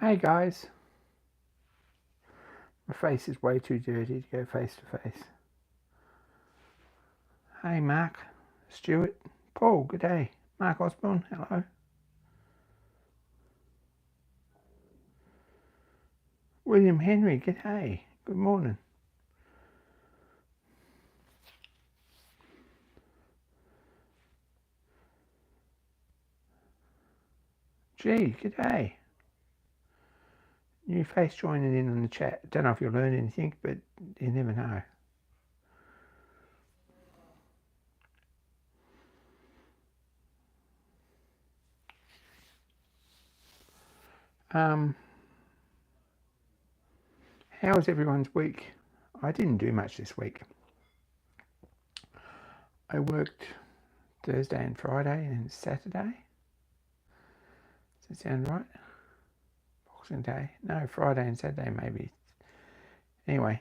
Hey guys, my face is way too dirty to go face to face. Hey Mark, Stuart, Paul, good day. Mark Osborne, hello. William Henry, good day. Good morning. Gee, good day. New face joining in on the chat. Don't know if you'll learn anything, but you never know. How was everyone's week? I didn't do much this week. I worked Thursday and Friday and Saturday. Does that sound right? Boxing Day? No, Friday and Saturday maybe. Anyway.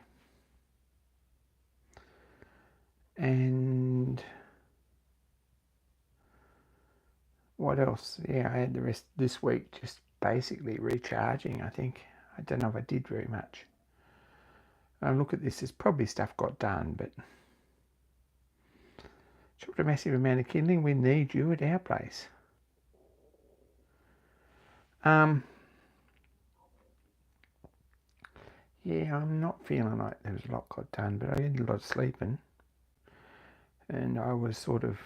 And what else? Yeah, I had the rest this week just basically recharging, I think. I don't know if I did very much. I look at this, there's probably stuff got done, but chopped a massive amount of kindling. We need you at our place. Yeah, I'm not feeling like there was a lot got done, but I did a lot of sleeping. And I was sort of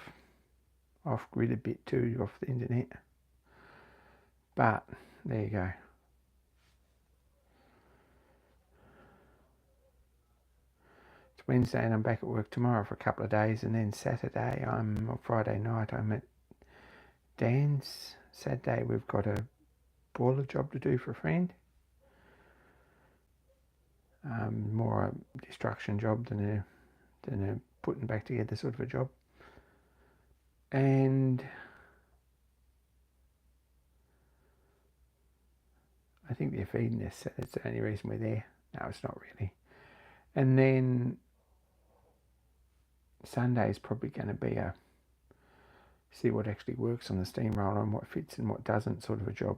off grid a bit too, off the internet. But there you go. It's Wednesday and I'm back at work tomorrow for a couple of days, and then Saturday Friday night I'm at Dan's. Saturday we've got a boiler job to do for a friend. More a destruction job than a putting back together sort of a job. And I think they're feeding us. That's the only reason we're there. No, it's not really. And then Sunday is probably going to be a see what actually works on the steamroller and what fits and what doesn't sort of a job.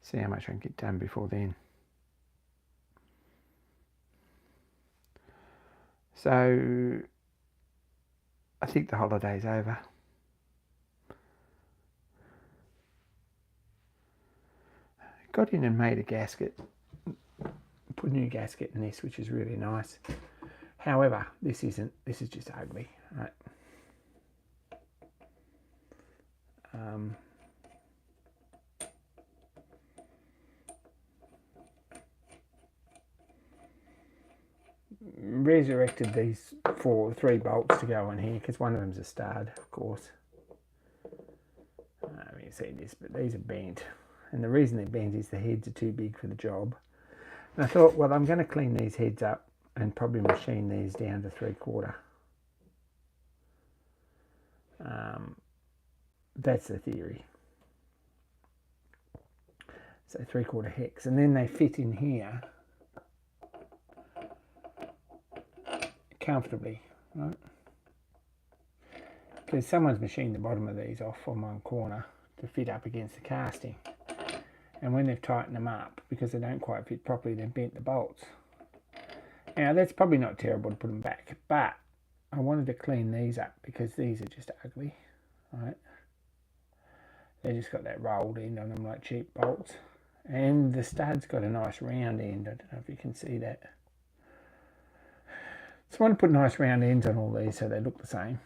See how much I can get done before then. So I think the holiday's over. Got in and made a gasket. Put a new gasket in this, which is really nice. However, this is just ugly, right? Resurrected these three bolts to go on here because one of them's a stud, of course. I mean, you see this, but these are bent, and the reason they're bent is the heads are too big for the job. And I thought, well, I'm going to clean these heads up and probably machine these down to 3/4. That's the theory. So 3/4 hex, and then they fit in here comfortably, right? Because someone's machined the bottom of these off on one corner to fit up against the casting, and when they've tightened them up, because they don't quite fit properly, they've bent the bolts. Now that's probably not terrible to put them back, but I wanted to clean these up because these are just ugly, right? They just got that rolled end on them like cheap bolts, and the stud's got a nice round end. I don't know if you can see that. So I want to put nice round ends on all these so they look the same.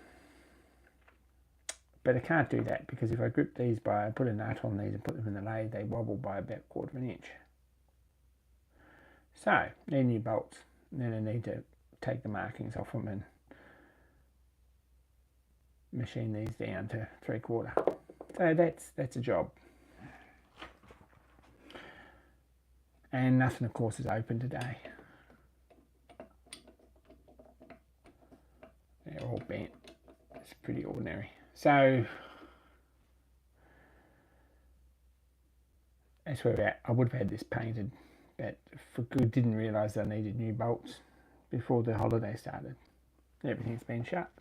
But I can't do that because if I grip these I put a nut on these and put them in the lathe, they wobble by about 1/4 inch. So, they're new bolts. Then I need to take the markings off them and machine these down to 3/4. So that's a job. And nothing, of course, is open today. They're all bent. It's pretty ordinary. So that's where we're at. I would have had this painted, but for good, didn't realise I needed new bolts before the holiday started. Everything's been shut.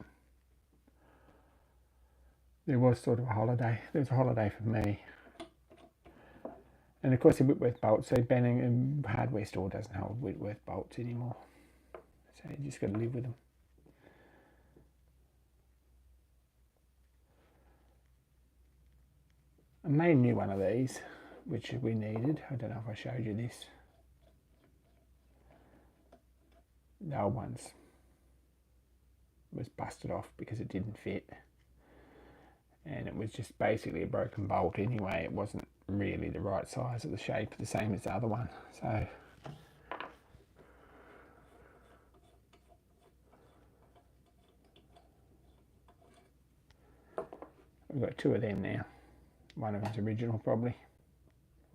There was sort of a holiday. There was a holiday for me. And of course the Whitworth bolts, so Banning hardware store doesn't hold Whitworth bolts anymore. So you just got to live with them. I made a new one of these, which we needed. I don't know if I showed you this. The old ones was busted off because it didn't fit. And it was just basically a broken bolt anyway. It wasn't really the right size or the shape, the same as the other one. So we've got two of them now. One of them's original probably.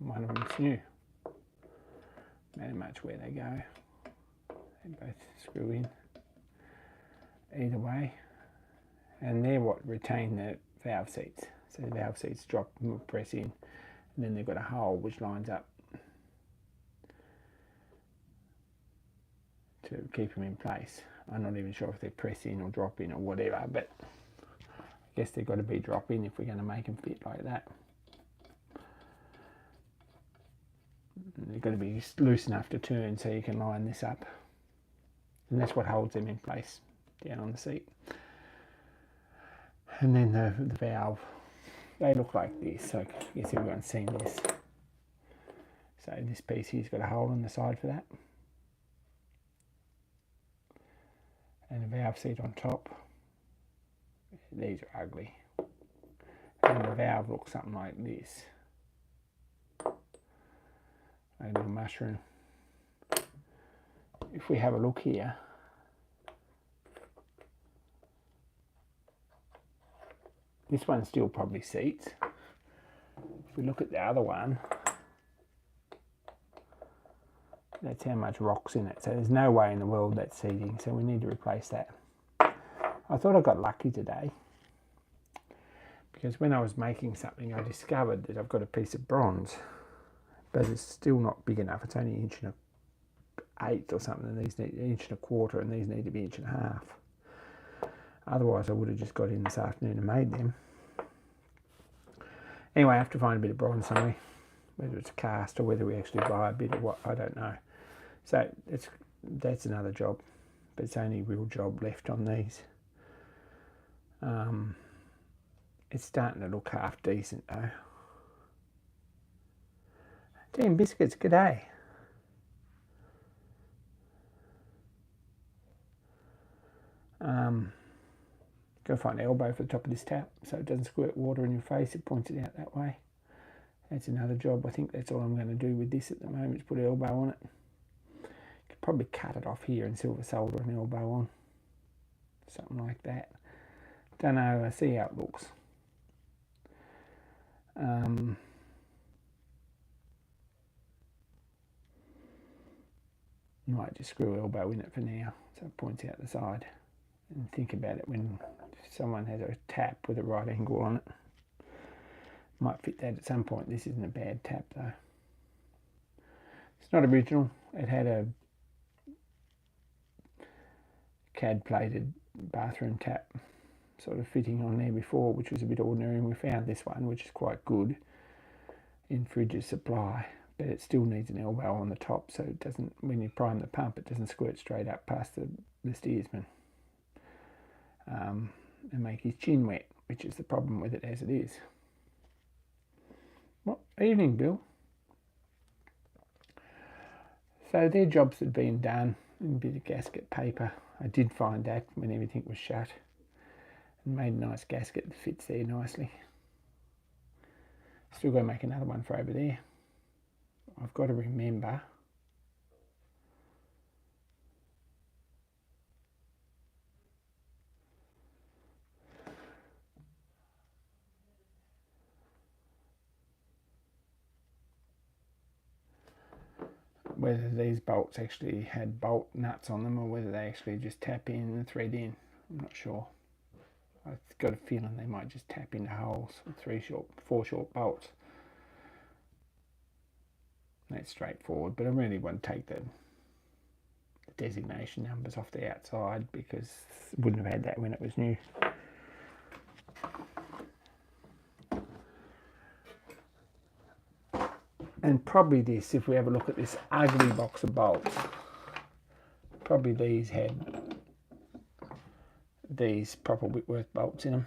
One of them's new. Matter much where they go. They both screw in. Either way. And they're what retain the valve seats. So the valve seats drop and press in. And then they've got a hole which lines up to keep them in place. I'm not even sure if they press in or drop in or whatever, but I guess they've got to be drop in if we're going to make them fit like that. And they've got to be loose enough to turn so you can line this up. And that's what holds them in place down on the seat. And then the valve, they look like this, so I guess everyone's seen this. So this piece here's got a hole in the side for that. And a valve seat on top. These are ugly. And the valve looks something like this. A little mushroom. If we have a look here, this one still probably seats. If we look at the other one, that's how much rock's in it. So there's no way in the world that's seating, so we need to replace that. I thought I got lucky today, because when I was making something I discovered that I've got a piece of bronze, but it's still not big enough. It's only 1.8" or something, and these need 1.25", and these need to be 1.5". Otherwise I would have just got in this afternoon and made them. Anyway, I have to find a bit of bronze somewhere, whether it's a cast or whether we actually buy a bit of what, I don't know. So that's another job, but it's the only real job left on these. It's starting to look half decent though. Damn biscuits, g'day. Go find an elbow for the top of this tap so it doesn't squirt water in your face. It points it out that way. That's another job. I think that's all I'm going to do with this at the moment, is put an elbow on it. Could probably cut it off here and silver solder an elbow on. Something like that. Don't know, I see how it looks. Might just screw an elbow in it for now so it points out the side. And think about it when someone has a tap with a right angle on it. Might fit that at some point. This isn't a bad tap though. It's not original. It had a CAD plated bathroom tap sort of fitting on there before, which was a bit ordinary, and we found this one which is quite good in Fridge's supply, but it still needs an elbow on the top so it doesn't, when you prime the pump, it doesn't squirt straight up past the steersman. And make his chin wet, which is the problem with it as it is. Well, evening, Bill. So they're jobs that have been done, and a bit of gasket paper. I did find that when everything was shut, and made a nice gasket that fits there nicely. Still got to make another one for over there. I've got to remember whether these bolts actually had bolt nuts on them or whether they actually just tap in and thread in. I'm not sure. I've got a feeling they might just tap into holes with 4 short bolts. That's straightforward, but I really want to take the designation numbers off the outside because I wouldn't have had that when it was new. And probably this, if we have a look at this ugly box of bolts, probably these had these proper Whitworth bolts in them.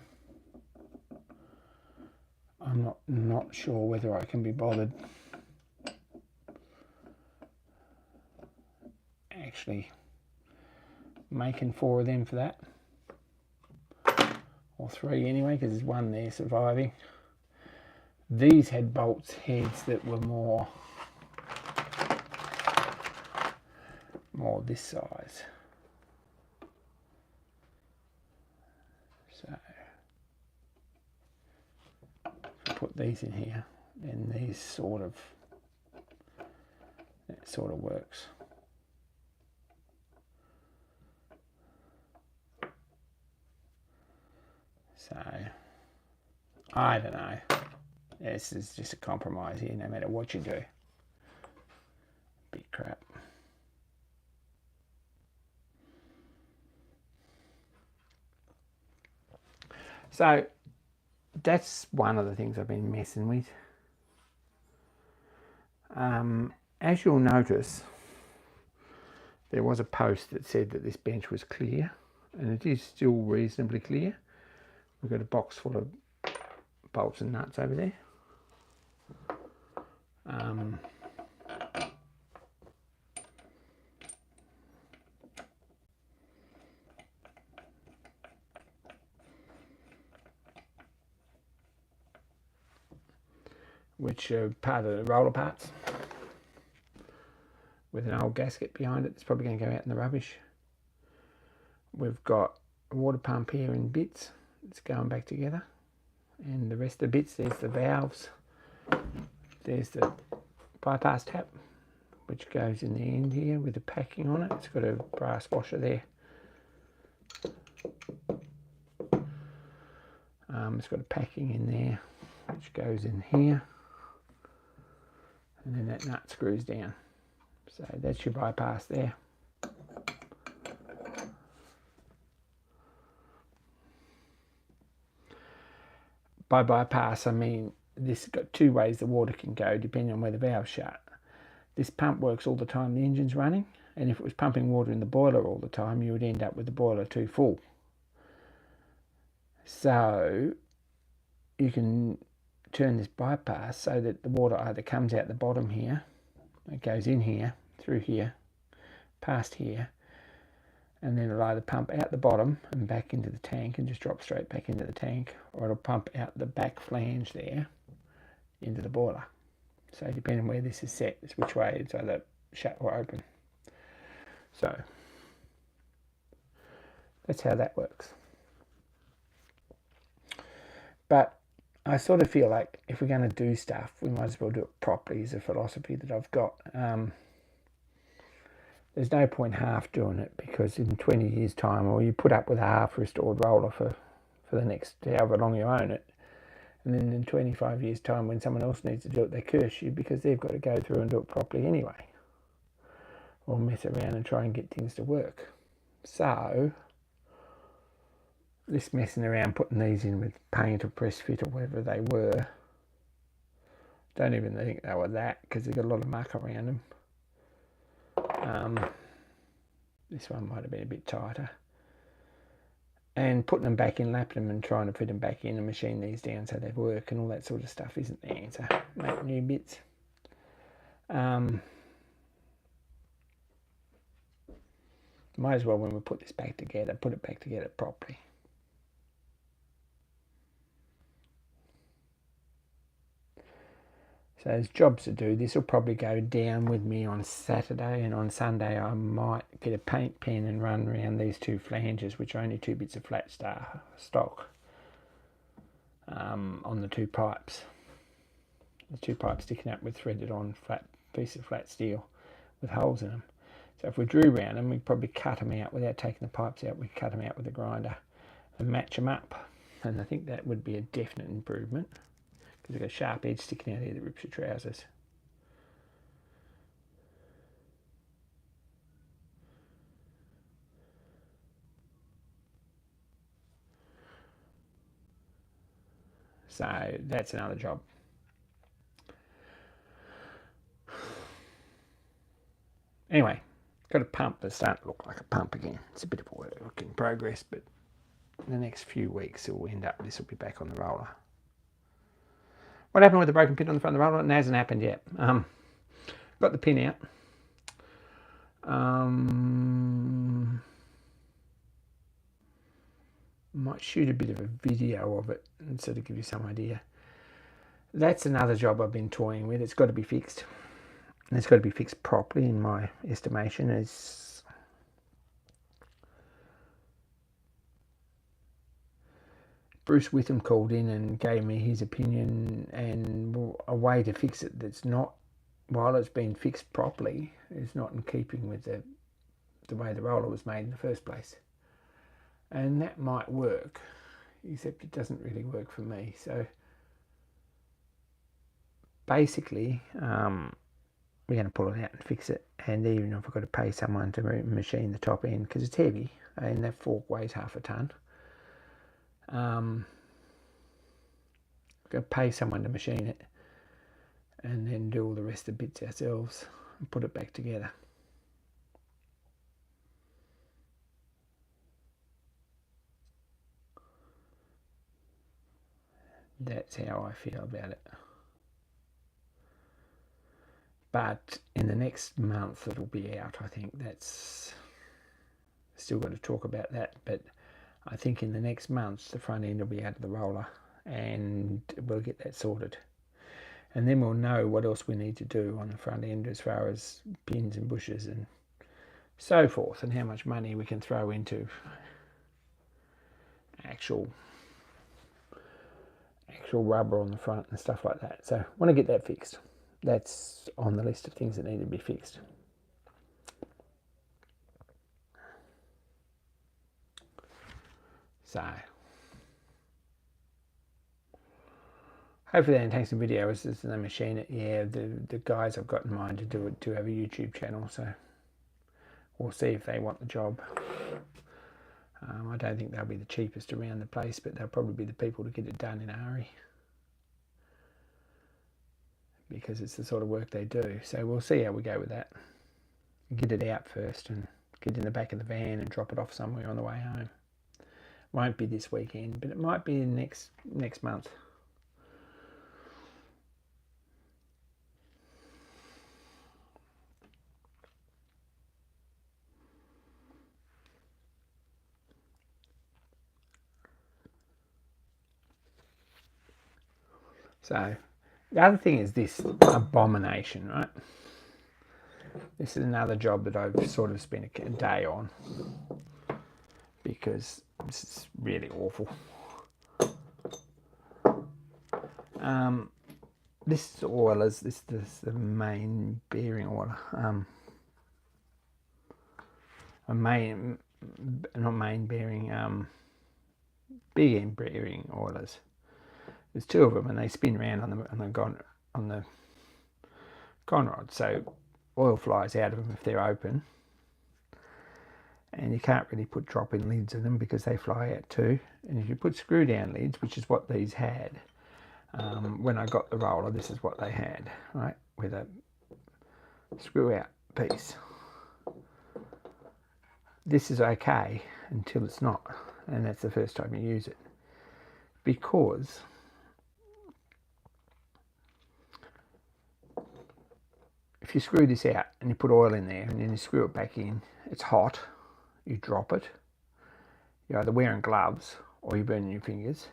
I'm not sure whether I can be bothered actually making 4 of them for that, or 3 anyway, because there's one there surviving. These had bolts heads that were more this size. So if I put these in here, then these that sort of works. So I don't know. This is just a compromise here, no matter what you do. Big crap. So that's one of the things I've been messing with. As you'll notice, there was a post that said that this bench was clear, and it is still reasonably clear. We've got a box full of bolts and nuts over there. Which are part of the roller parts with an old gasket behind it that's probably going to go out in the rubbish. We've got a water pump here in bits. It's going back together, and the rest of the bits, there's the valves, there's the bypass tap which goes in the end here with the packing on it. It's got a brass washer there. It's got a packing in there which goes in here, and then that nut screws down. So that's your bypass there. By bypass, I mean this has got 2 ways the water can go depending on where the valve's shut. This pump works all the time the engine's running, and if it was pumping water in the boiler all the time, you would end up with the boiler too full. So you can turn this bypass so that the water either comes out the bottom here, it goes in here, through here, past here, and then it'll either pump out the bottom and back into the tank and just drop straight back into the tank, or it'll pump out the back flange there into the boiler. So depending on where this is set, it's which way it's either shut or open. So that's how that works. But I sort of feel like if we're going to do stuff, we might as well do it properly, is a philosophy that I've got. There's no point half doing it, because in 20 years' time, or you put up with a half restored roller for the next however long you own it, and then in 25 years' time, when someone else needs to do it, they curse you because they've got to go through and do it properly anyway, or mess around and try and get things to work. So this messing around putting these in with paint or press fit or whatever they were, don't even think they were that, because they've got a lot of muck around them. This one might have been a bit tighter, and putting them back in, lapping them and trying to fit them back in and machine these down so they work and all that sort of stuff isn't the answer. Make new bits. Might as well, when we put this back together, put it back together properly. So there's jobs to do. This will probably go down with me on Saturday, and on Sunday I might get a paint pen and run around these 2 flanges, which are only 2 bits of flat stock, on the 2 pipes. The 2 pipes sticking up with threaded on flat piece of flat steel with holes in them. So if we drew around them, we'd probably cut them out without taking the pipes out. We'd cut them out with a grinder and match them up, and I think that would be a definite improvement, because they've got a sharp edge sticking out here that rips your trousers. So that's another job. Anyway, got a pump that's starting to look like a pump again. It's a bit of a work in progress, but in the next few weeks it will end up, this will be back on the roller. What happened with the broken pin on the front of the roller? It hasn't happened yet. Got the pin out. Might shoot a bit of a video of it and sort of give you some idea. That's another job I've been toying with. It's got to be fixed. And it's got to be fixed properly, in my estimation. Bruce Witham called in and gave me his opinion and a way to fix it that's not, while it's been fixed properly, is not in keeping with the way the roller was made in the first place. And that might work, except it doesn't really work for me. So basically, we're going to pull it out and fix it. And even if I've got to pay someone to machine the top end, because it's heavy, and that fork weighs half a ton, going to pay someone to machine it and then do all the rest of the bits ourselves and put it back together. That's how I feel about it. But in the next month it'll be out. I think that's still got to talk about that, but I think in the next month the front end will be out of the roller and we'll get that sorted. And then we'll know what else we need to do on the front end as far as pins and bushes and so forth, and how much money we can throw into actual rubber on the front and stuff like that. So I want to get that fixed. That's on the list of things that need to be fixed. So hopefully they take some videos as they machine it. Yeah, the guys I've got in mind to do it do have a YouTube channel, so we'll see if they want the job. I don't think they'll be the cheapest around the place, but they'll probably be the people to get it done in a hurry, because it's the sort of work they do. So we'll see how we go with that. Get it out first and get it in the back of the van and drop it off somewhere on the way home. Won't be this weekend, but it might be next month. So the other thing is this abomination, right? This is another job that I've sort of spent a day on, because this is really awful. This is oilers. This is the main bearing oiler. Big end bearing oilers. There's two of them, and they spin around on the conrod, so oil flies out of them if they're open, and you can't really put drop-in lids in them because they fly out too. And if you put screw-down lids, which is what these had, when I got the roller, this is what they had, right, with a screw-out piece. This is okay until it's not, and that's the first time you use it, because if you screw this out and you put oil in there and then you screw it back in, it's hot, you drop it, you're either wearing gloves or you're burning your fingers.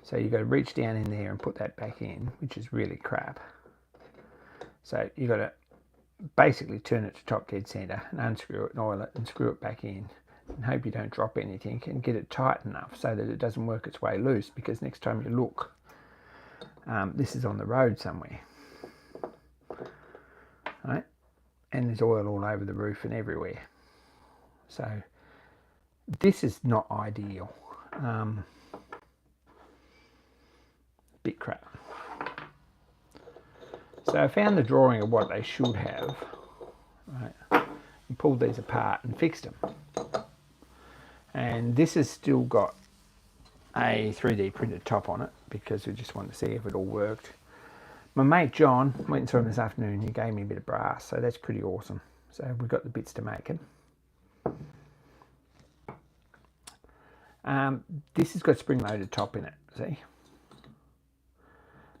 So you've got to reach down in there and put that back in, which is really crap. So you've got to basically turn it to top dead center and unscrew it and oil it and screw it back in and hope you don't drop anything, and get it tight enough so that it doesn't work its way loose, because next time you look, this is on the road somewhere. Right? And there's oil all over the roof and everywhere. So this is not ideal. Bit crap. So I found the drawing of what they should have, right, and pulled these apart and fixed them. And this has still got a 3D printed top on it, because we just wanted to see if it all worked. My mate John, went and saw him this afternoon, he gave me a bit of brass, so that's pretty awesome. So we've got the bits to make it. This has got spring-loaded top in it, see?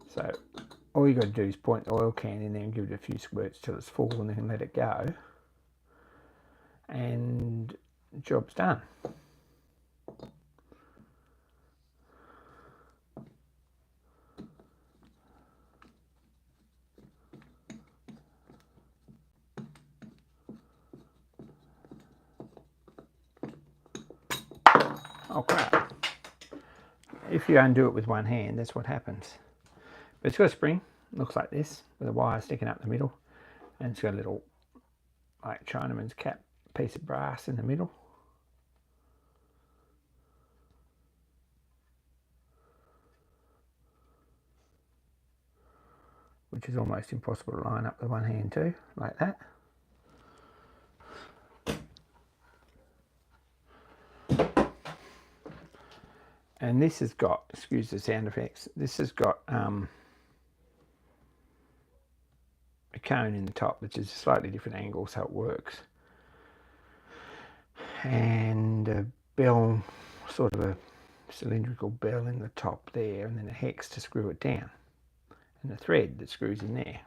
So all you got to do is point the oil can in there and give it a few squirts till it's full, and then let it go, and the job's done. Oh crap. If you undo it with one hand, that's what happens. But it's got a spring, looks like this, with a wire sticking up the middle, and it's got a little, like Chinaman's cap piece of brass in the middle. Which is almost impossible to line up with one hand too, like that. And this has got, excuse the sound effects, this has got a cone in the top, which is a slightly different angle, so it works. And a bell, sort of a cylindrical bell in the top there, and then a hex to screw it down, and a thread that screws in there.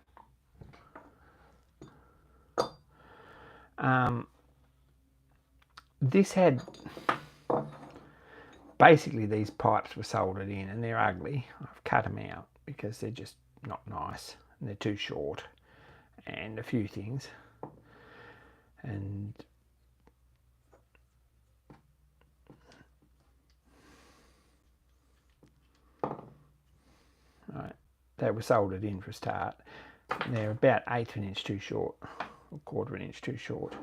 This had, basically these pipes were soldered in, and they're ugly. I've cut them out because they're just not nice, and they're too short, and a few things. And right, they were soldered in for a start. They're about 1/8 of an inch too short, or 1/4 of an inch too short,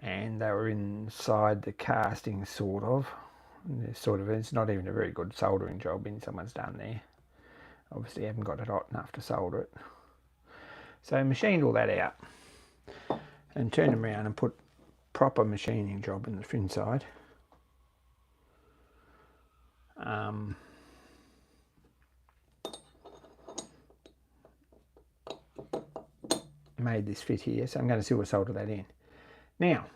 and they were inside the casting, sort of. It's not even a very good soldering job someone's done there. Obviously haven't got it hot enough to solder it. So I machined all that out and turned them around and put proper machining job in the inside. Made this fit here, so I'm going to silver solder that in. Now,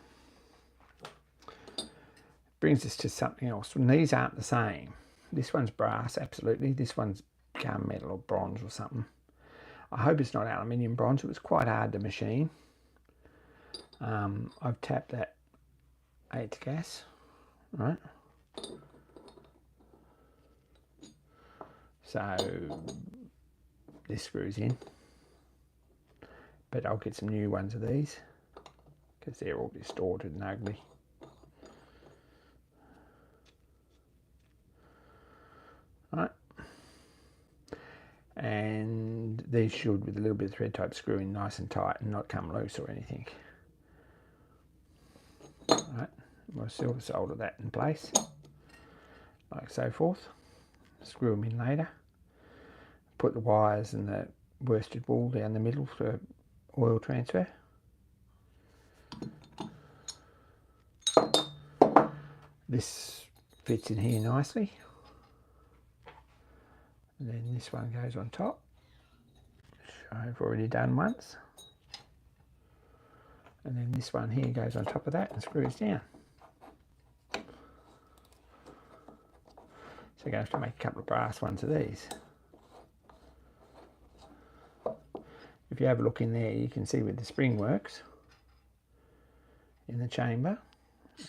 brings us to something else. And these aren't the same. This one's brass, absolutely. This one's gunmetal or bronze or something. I hope it's not aluminium bronze. It was quite hard to machine. I've tapped that 8 gas, right? So this screws in, but I'll get some new ones of these because they're all distorted and ugly. Right, and these should, with a little bit of thread type, screw in nice and tight and not come loose or anything. Right, we'll silver solder that in place, like so forth. Screw them in later. Put the wires and the worsted wool down the middle for oil transfer. This fits in here nicely. And then this one goes on top, which I've already done once. And then this one here goes on top of that and screws down. So you're going to have to make a couple of brass ones of these. If you have a look in there, you can see where the spring works in the chamber,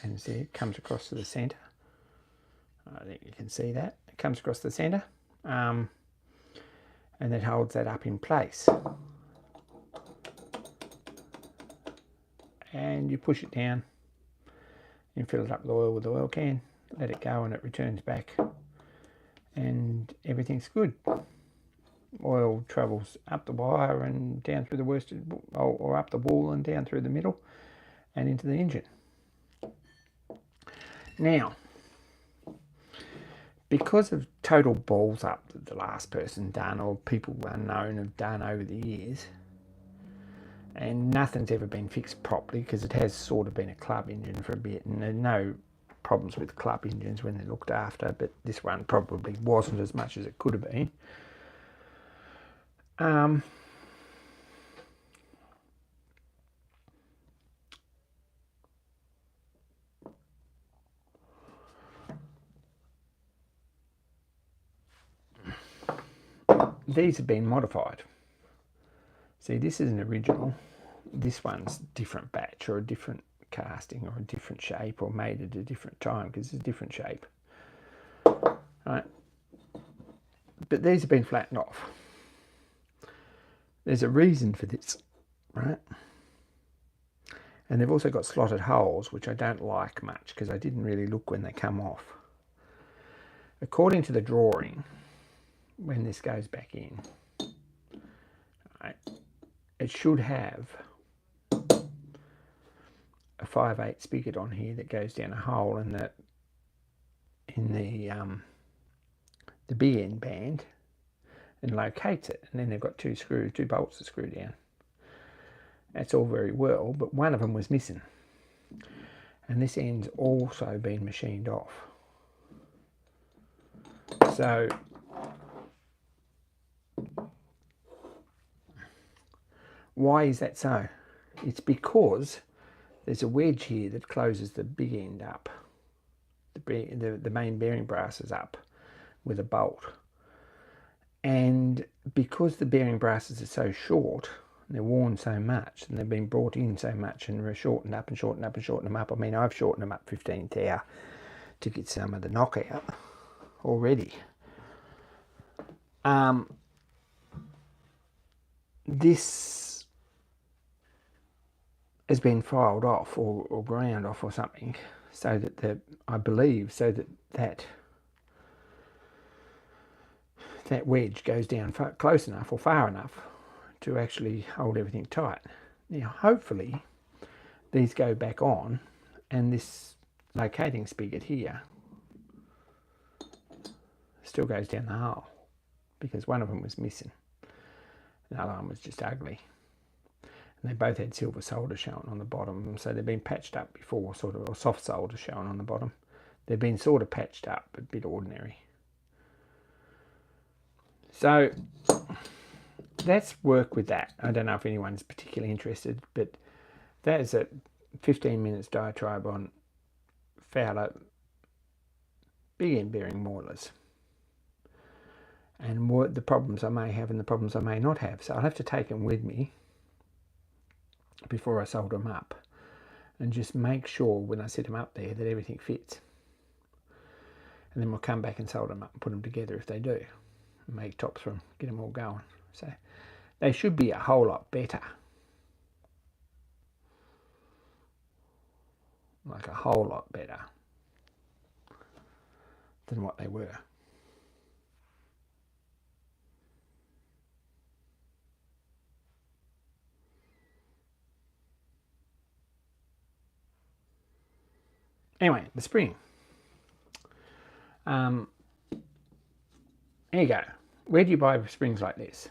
and see it comes across to the centre. I think you can see that. It comes across the centre, and it holds that up in place. And you push it down and fill it up with oil with the oil can, let it go, and it returns back, and everything's good. Oil travels up the wire and down through the worsted, or up the wool and down through the middle and into the engine. Now, because of total balls up that the last person done, or people unknown have done over the years, and nothing's ever been fixed properly, because it has sort of been a club engine for a bit, and there are no problems with club engines when they're looked after, but this one probably wasn't as much as it could have been. these have been modified. See, this is an original. This one's different batch or a different casting or a different shape or made at a different time because it's a different shape. Right? But these have been flattened off. There's a reason for this, right? And they've also got slotted holes, which I don't like much because I didn't really look when they come off. According to the drawing, when this goes back in, right, it should have a 5/8 spigot on here that goes down a hole in the big end band and locates it, and then they've got two bolts to screw down. That's all very well, but one of them was missing, and this end's also been machined off. So why is that so? It's because there's a wedge here that closes the big end up, the main bearing brasses up with a bolt. And because the bearing brasses are so short, they're worn so much, and they've been brought in so much, and we're shortened up and shortened up and shortened them up. I mean, I've shortened them up 15 thou to get some of the knockout already. This has been filed off or ground off or something, so that I believe that wedge goes down close enough or far enough to actually hold everything tight. Now, hopefully, these go back on, and this locating spigot here still goes down the hole, because one of them was missing. The other one was just ugly. And they both had silver solder showing on the bottom, so they've been patched up before, sort of, or soft solder showing on the bottom. They've been sort of patched up, but a bit ordinary. So that's work with that. I don't know if anyone's particularly interested, but that is a 15 minutes diatribe on Fowler big end bearing moilers, and what the problems I may have and the problems I may not have. So I'll have to take them with me before I solder them up, and just make sure when I set them up there that everything fits. And then we'll come back and solder them up and put them together if they do, and make tops from, get them all going. So they should be a whole lot better. Like a whole lot better than what they were. Anyway, the spring. There you go. Where do you buy springs like this?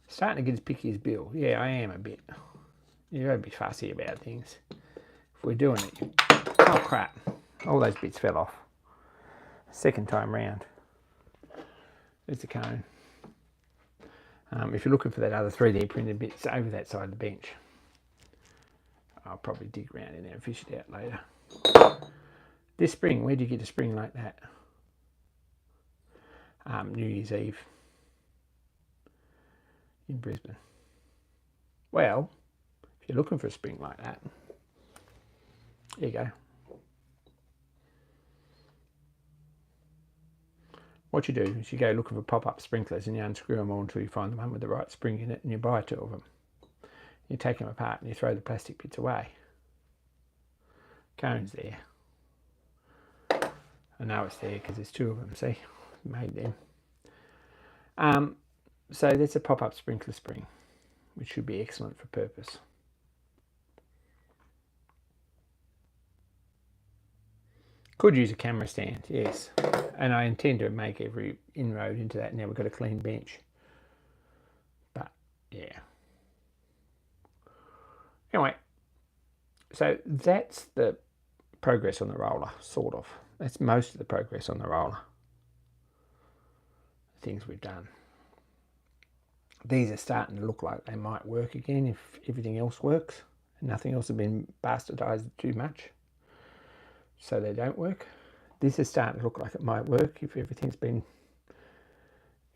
Starting to get as picky as Bill. Yeah, I am a bit. You're a bit fussy about things. If we're doing it, oh crap! All those bits fell off. Second time round. There's the cone. If you're looking for that other 3D printed bit, it's over that side of the bench. I'll probably dig around in there and fish it out later. This spring, where do you get a spring like that? New Year's Eve in Brisbane. Well, if you're looking for a spring like that, there you go. What you do is you go looking for pop-up sprinklers, and you unscrew them all until you find the one with the right spring in it, and you buy 2 of them. You take them apart and you throw the plastic bits away. Cone's there. I know it's there because there's 2 of them, see? Made them. So that's a pop-up sprinkler spring, which should be excellent for purpose. Could use a camera stand, yes. And I intend to make every inroad into that now. We've got a clean bench. But, yeah. Anyway, so that's the progress on the roller, sort of. That's most of the progress on the roller. Things we've done. These are starting to look like they might work again if everything else works. Nothing else has been bastardized too much, so they don't work. This is starting to look like it might work if everything's been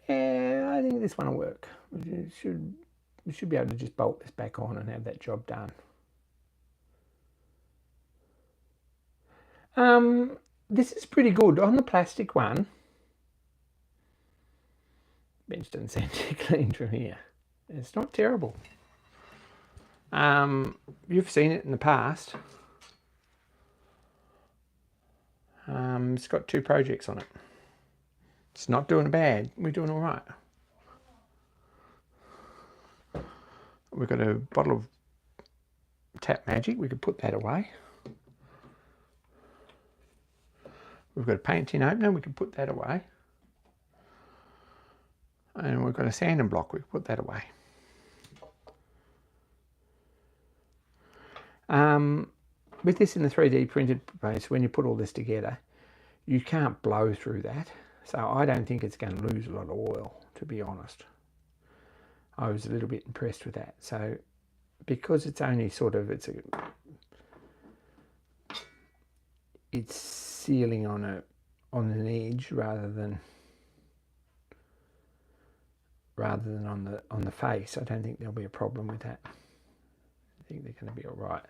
Yeah, I think this one will work. We should be able to just bolt this back on and have that job done. This is pretty good. On the plastic one, bench doesn't seem too clean from here. It's not terrible. You've seen it in the past. It's got 2 projects on it. It's not doing bad. We're doing all right. We've got a bottle of Tap Magic. We could put that away. We've got a paint tin opener. We can put that away. And we've got a sanding block. We can put that away. With this in the 3D printed base, when you put all this together, you can't blow through that. So I don't think it's going to lose a lot of oil, to be honest. I was a little bit impressed with that. So because it's only sort of, it's sealing on an edge rather than on the face, I don't think there'll be a problem with that. I think they're going to be all right.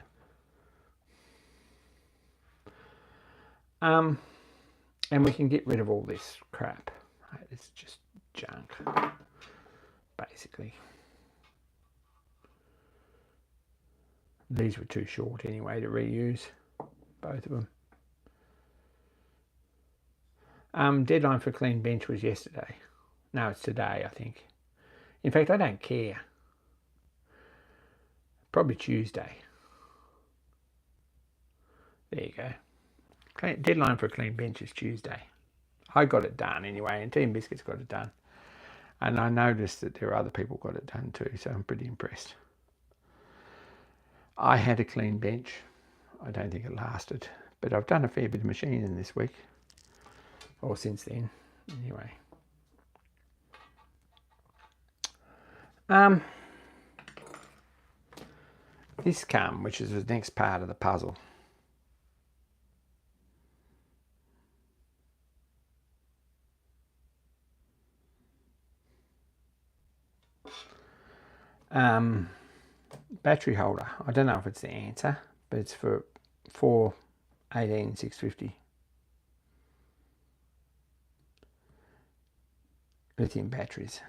And we can get rid of all this crap. It's just junk, basically. These were too short anyway to reuse, both of them. Deadline for clean bench was yesterday. No, it's today, I think. In fact, I don't care. Probably Tuesday. There you go. Deadline for a clean bench is Tuesday. I got it done anyway, and Team Biscuits got it done. And I noticed that there are other people got it done too, so I'm pretty impressed. I had a clean bench. I don't think it lasted, but I've done a fair bit of machining this week, or since then, anyway. This come, which is the next part of the puzzle. Battery holder. I don't know if it's the answer, but it's for 418-650 lithium batteries.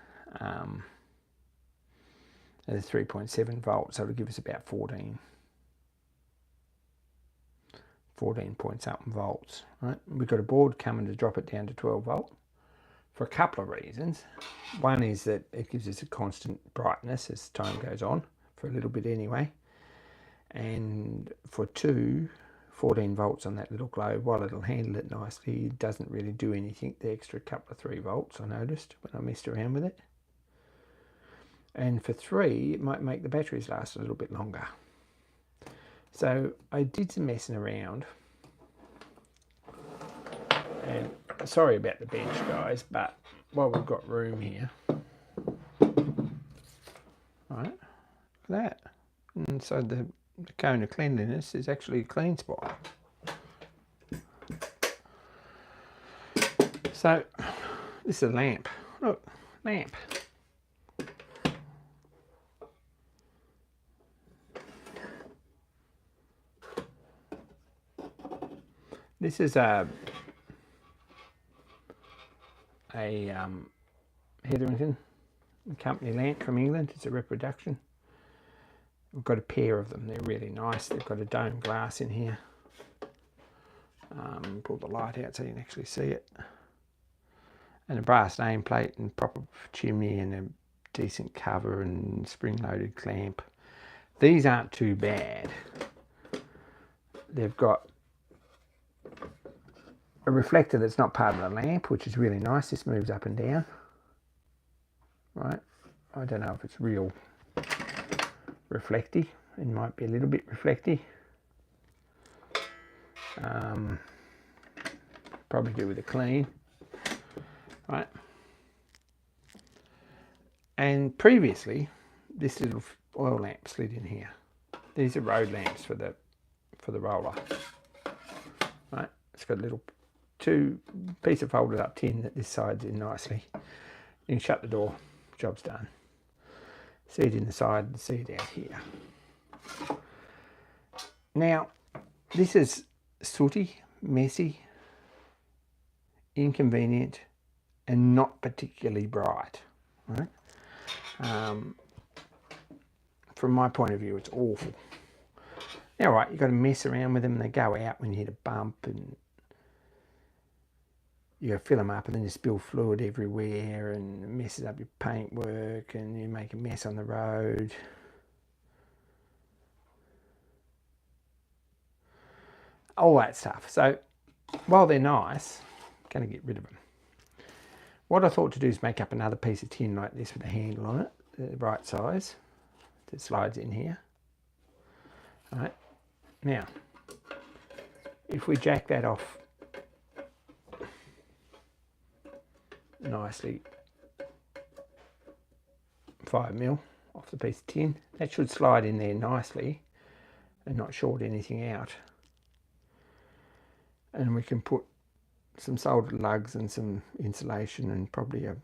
There's 3.7 volts, so it'll give us about 14 point something volts. Right? We've got a board coming to drop it down to 12 volt for a couple of reasons. One is that it gives us a constant brightness as time goes on, for a little bit anyway. And for 14 volts on that little globe, while it'll handle it nicely, it doesn't really do anything. The extra couple of 3 volts I noticed when I messed around with it. And for 3, it might make the batteries last a little bit longer. So I did some messing around. And sorry about the bench, guys, but while we've got room here, right, look at that. And so the cone of cleanliness is actually a clean spot. So this is a lamp. Look, lamp. This is a Hetherington company lamp from England. It's a reproduction. We've got a pair of them. They're really nice. They've got a dome glass in here. Pull the light out so you can actually see it. And a brass nameplate and proper chimney and a decent cover and spring-loaded clamp. These aren't too bad. They've got a reflector that's not part of the lamp, which is really nice. This moves up and down. Right. I don't know if it's real reflecty. It might be a little bit reflecty. Probably do with a clean. Right. And previously, this little oil lamp slid in here. These are road lamps for the roller. Right. It's got a little 2 piece of folded up tin that this side's in nicely. You can shut the door, job's done. Seat in the side, the seat out here. Now, this is sooty, messy, inconvenient, and not particularly bright. Right? From my point of view, it's awful. Now, right, you've got to mess around with them and they go out when you hit a bump, and you got to fill them up, and then you spill fluid everywhere and it messes up your paintwork and you make a mess on the road. All that stuff. So while they're nice, I'm going to get rid of them. What I thought to do is make up another piece of tin like this with a handle on it, the right size, that slides in here. All right. Now, if we jack that off nicely, 5mm off the piece of tin, that should slide in there nicely and not short anything out. And we can put some soldered lugs and some insulation and probably a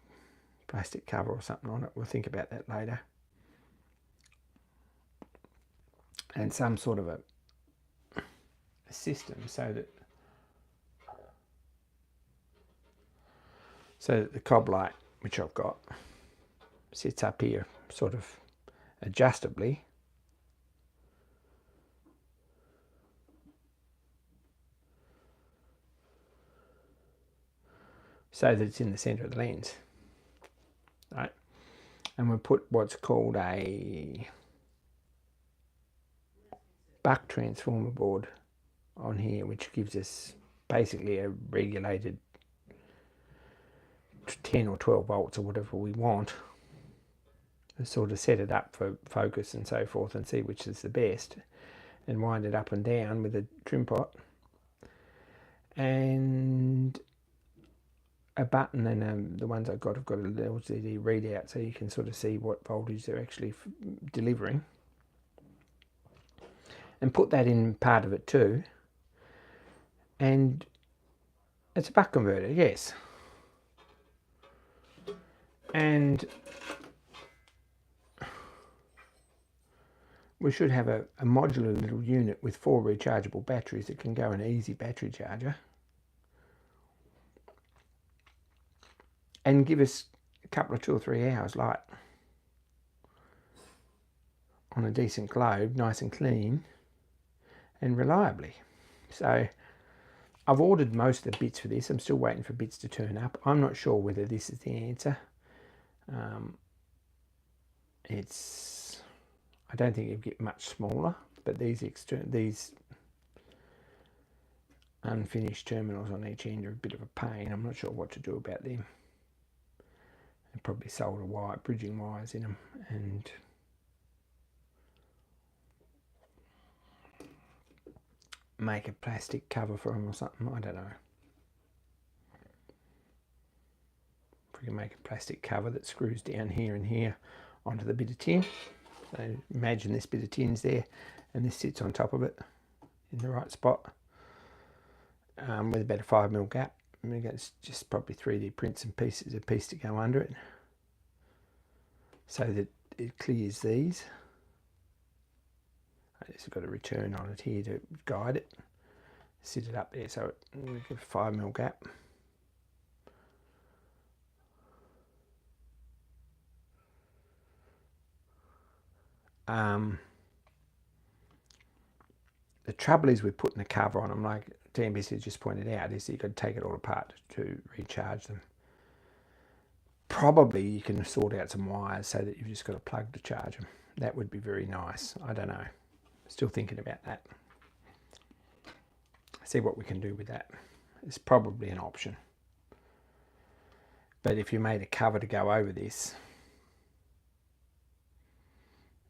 plastic cover or something on it. We'll think about that later. And some sort of a system so that the cob light, which I've got, sits up here sort of adjustably. So that it's in the centre of the lens. Right? And we'll put what's called a buck transformer board on here, which gives us basically a regulated 10 or 12 volts or whatever we want. We'll sort of set it up for focus and so forth and see which is the best, and wind it up and down with a trim pot and a button. And the ones I've got have got a LCD readout, so you can sort of see what voltage they're actually delivering, and put that in part of it too. And it's a buck converter, yes. And we should have a modular little unit with 4 rechargeable batteries that can go in an easy battery charger and give us a couple of 2 or 3 hours light on a decent globe, nice and clean and reliably. So I've ordered most of the bits for this. I'm still waiting for bits to turn up. I'm not sure whether this is the answer. I don't think it'll get much smaller, but these unfinished terminals on each end are a bit of a pain. I'm not sure what to do about them. I'll probably solder bridging wires in them and make a plastic cover for them or something. I don't know. If we can make a plastic cover that screws down here and here onto the bit of tin. So imagine this bit of tin's there and this sits on top of it in the right spot, with about a 5mm gap. It's just probably 3D print some pieces, a piece to go under it so that it clears these. I just got a return on it here to guide it. Sit it up there so we get a 5mm gap. The trouble is with putting a cover on them, like TMBC just pointed out, is that you've got to take it all apart to recharge them. Probably you can sort out some wires so that you've just got a plug to charge them. That would be very nice. I don't know. Still thinking about that. See what we can do with that. It's probably an option. But if you made a cover to go over this,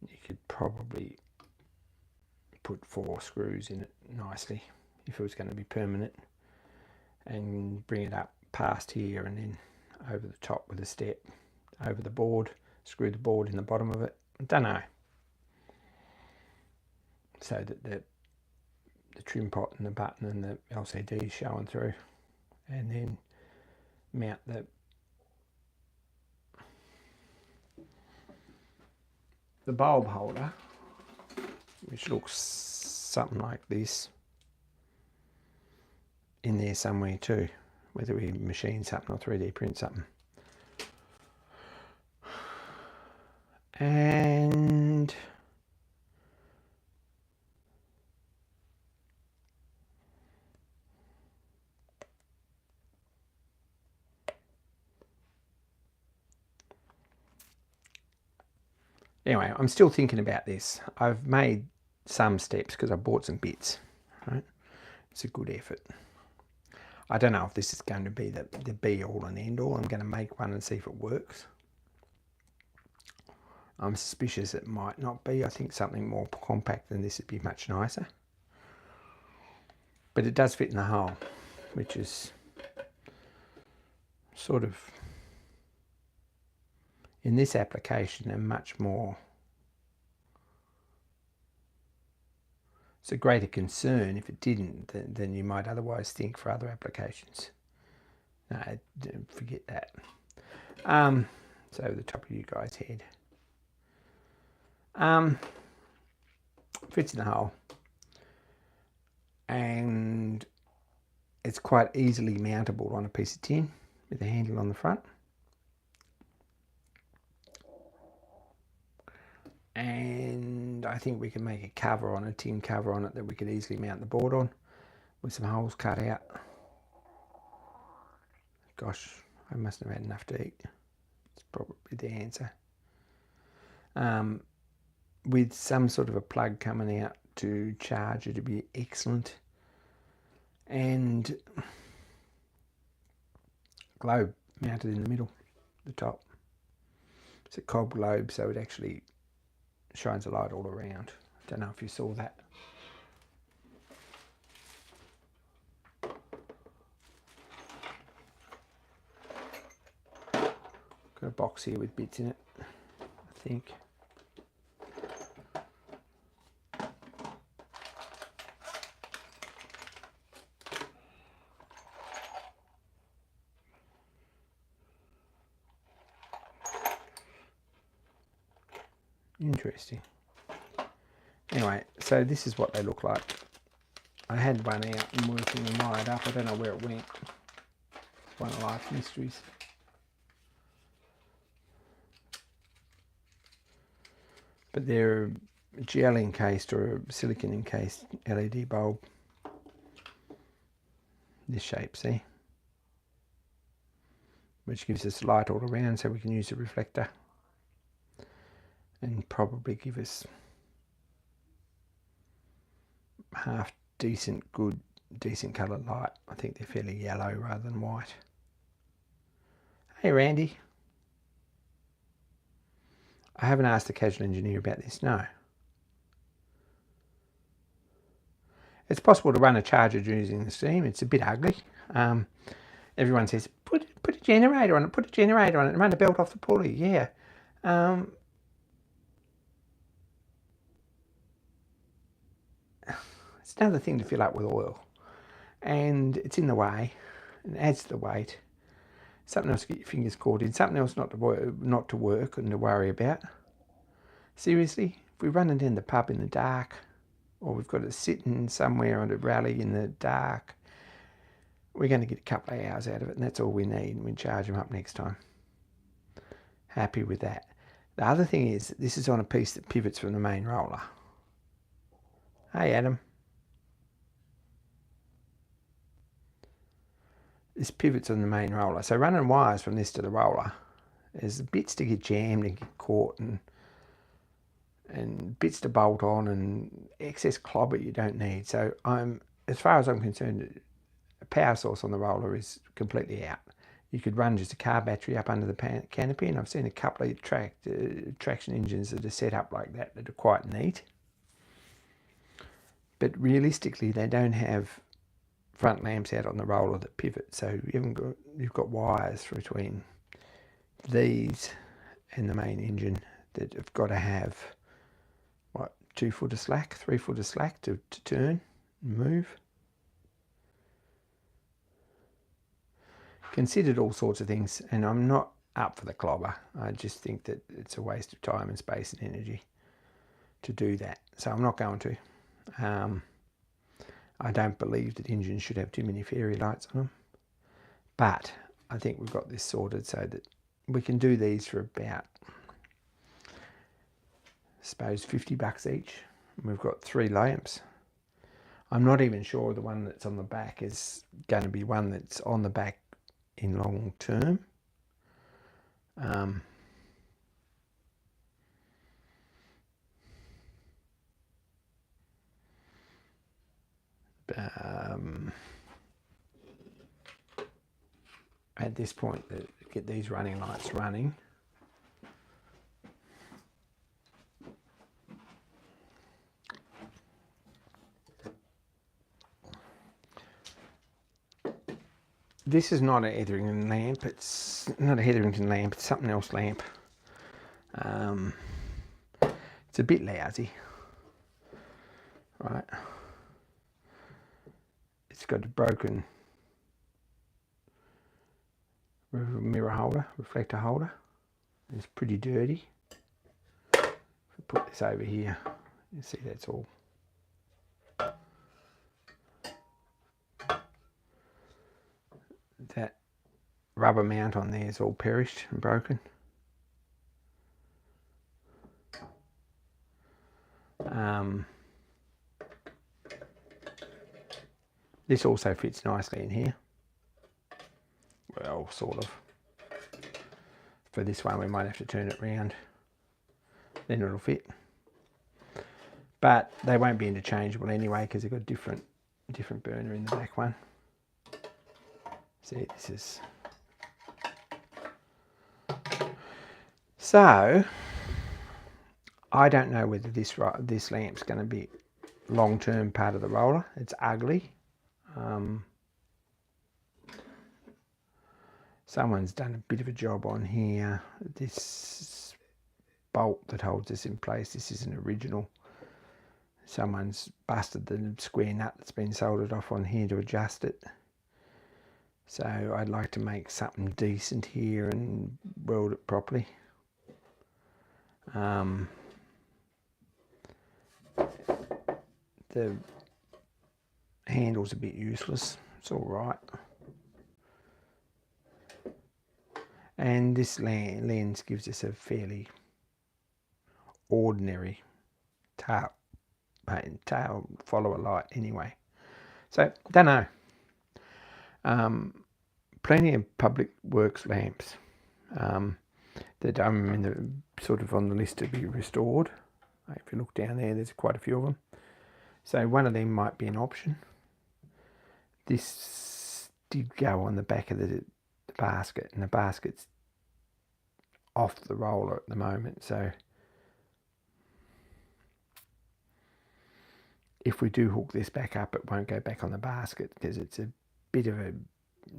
you could probably put 4 screws in it nicely if it was going to be permanent, and bring it up past here and then over the top with a step over the board, screw the board in the bottom of it. I don't know. So that the trim pot and the button and the LCD is showing through, and then mount the the bulb holder, which looks something like this, in there somewhere too, whether we machine something or 3D print something. And anyway, I'm still thinking about this. I've made some steps because I bought some bits, right? It's a good effort. I don't know if this is going to be the be all and end all. I'm going to make one and see if it works. I'm suspicious it might not be. I think something more compact than this would be much nicer. But it does fit in the hole, which is sort of, in this application, a much more, it's a greater concern if it didn't than you might otherwise think for other applications. No, forget that. So the top of you guys' head. Fits in the hole, and it's quite easily mountable on a piece of tin with a handle on the front. And I think we can make a cover on, a tin cover on it, that we could easily mount the board on with some holes cut out. Gosh, I mustn't have had enough to eat. It's probably the answer. With some sort of a plug coming out to charge, it'd be excellent. And globe mounted in the middle, the top. It's a cob globe, so it actually shines a light all around. Don't know if you saw that. Got a box here with bits in it, I think. Interesting. Anyway, so this is what they look like. I had one out and working and wired up. I don't know where it went. It's one of life's mysteries. But they're a gel encased or a silicon encased LED bulb. This shape, see? Which gives us light all around, so we can use a reflector and probably give us half decent coloured light. I think they're fairly yellow rather than white. Hey Randy. I haven't asked the casual engineer about this, no. It's possible to run a charger using the steam. It's a bit ugly. Everyone says, put a generator on it, and run the belt off the pulley. Yeah. It's another thing to fill up with oil. And it's in the way, and adds to the weight. Something else to get your fingers caught in, something else not to work and to worry about. Seriously, if we're running down the pub in the dark, or we've got it sitting somewhere on a rally in the dark, we're going to get a couple of hours out of it, and that's all we need, and we charge them up next time. Happy with that. The other thing is, this is on a piece that pivots from the main roller. Hey Adam. This pivots on the main roller. So running wires from this to the roller, there's bits to get jammed and get caught, and bits to bolt on, and excess clobber you don't need. So as far as I'm concerned, a power source on the roller is completely out. You could run just a car battery up under the canopy, and I've seen a couple of traction engines that are set up like that are quite neat. But realistically, they don't have front lamps out on the roller that pivot, so you've got wires between these and the main engine that have got to have 2 foot of slack, 3 foot of slack to turn and move. Considered all sorts of things, and I'm not up for the clobber. I just think that it's a waste of time and space and energy. to do that. So I'm not going to. I don't believe that engines should have too many fairy lights on them. But I think we've got this sorted so that we can do these for about, I suppose, $50 each. We've got 3 lamps. I'm not even sure the one that's on the back is going to be one that's on the back in long term. At this point, to get these running lights running, this is not a Hetherington lamp. It's not a Hetherington lamp. It's something else lamp. It's a bit lousy, right? It's got a broken mirror holder, reflector holder. It's pretty dirty. If I put this over here, you see that's all. That rubber mount on there is all perished and broken. This also fits nicely in here. Well, sort of. For this one we might have to turn it round, then it'll fit. But they won't be interchangeable anyway because they've got different burner in the back one. See, this is... So, I don't know whether this lamp's going to be long-term part of the roller. It's ugly. Someone's done a bit of a job on here. This bolt that holds this in place, this isn't original. Someone's busted the square nut that's been soldered off on here to adjust it. So I'd like to make something decent here and weld it properly. The handle's a bit useless. It's all right. And this lens gives us a fairly ordinary tail follower light anyway. So, don't know. Plenty of public works lamps that I'm in the sort of on the list to be restored. If you look down there, there's quite a few of them. So one of them might be an option. This did go on the back of the basket, and the basket's off the roller at the moment, so if we do hook this back up, it won't go back on the basket because it's a bit of a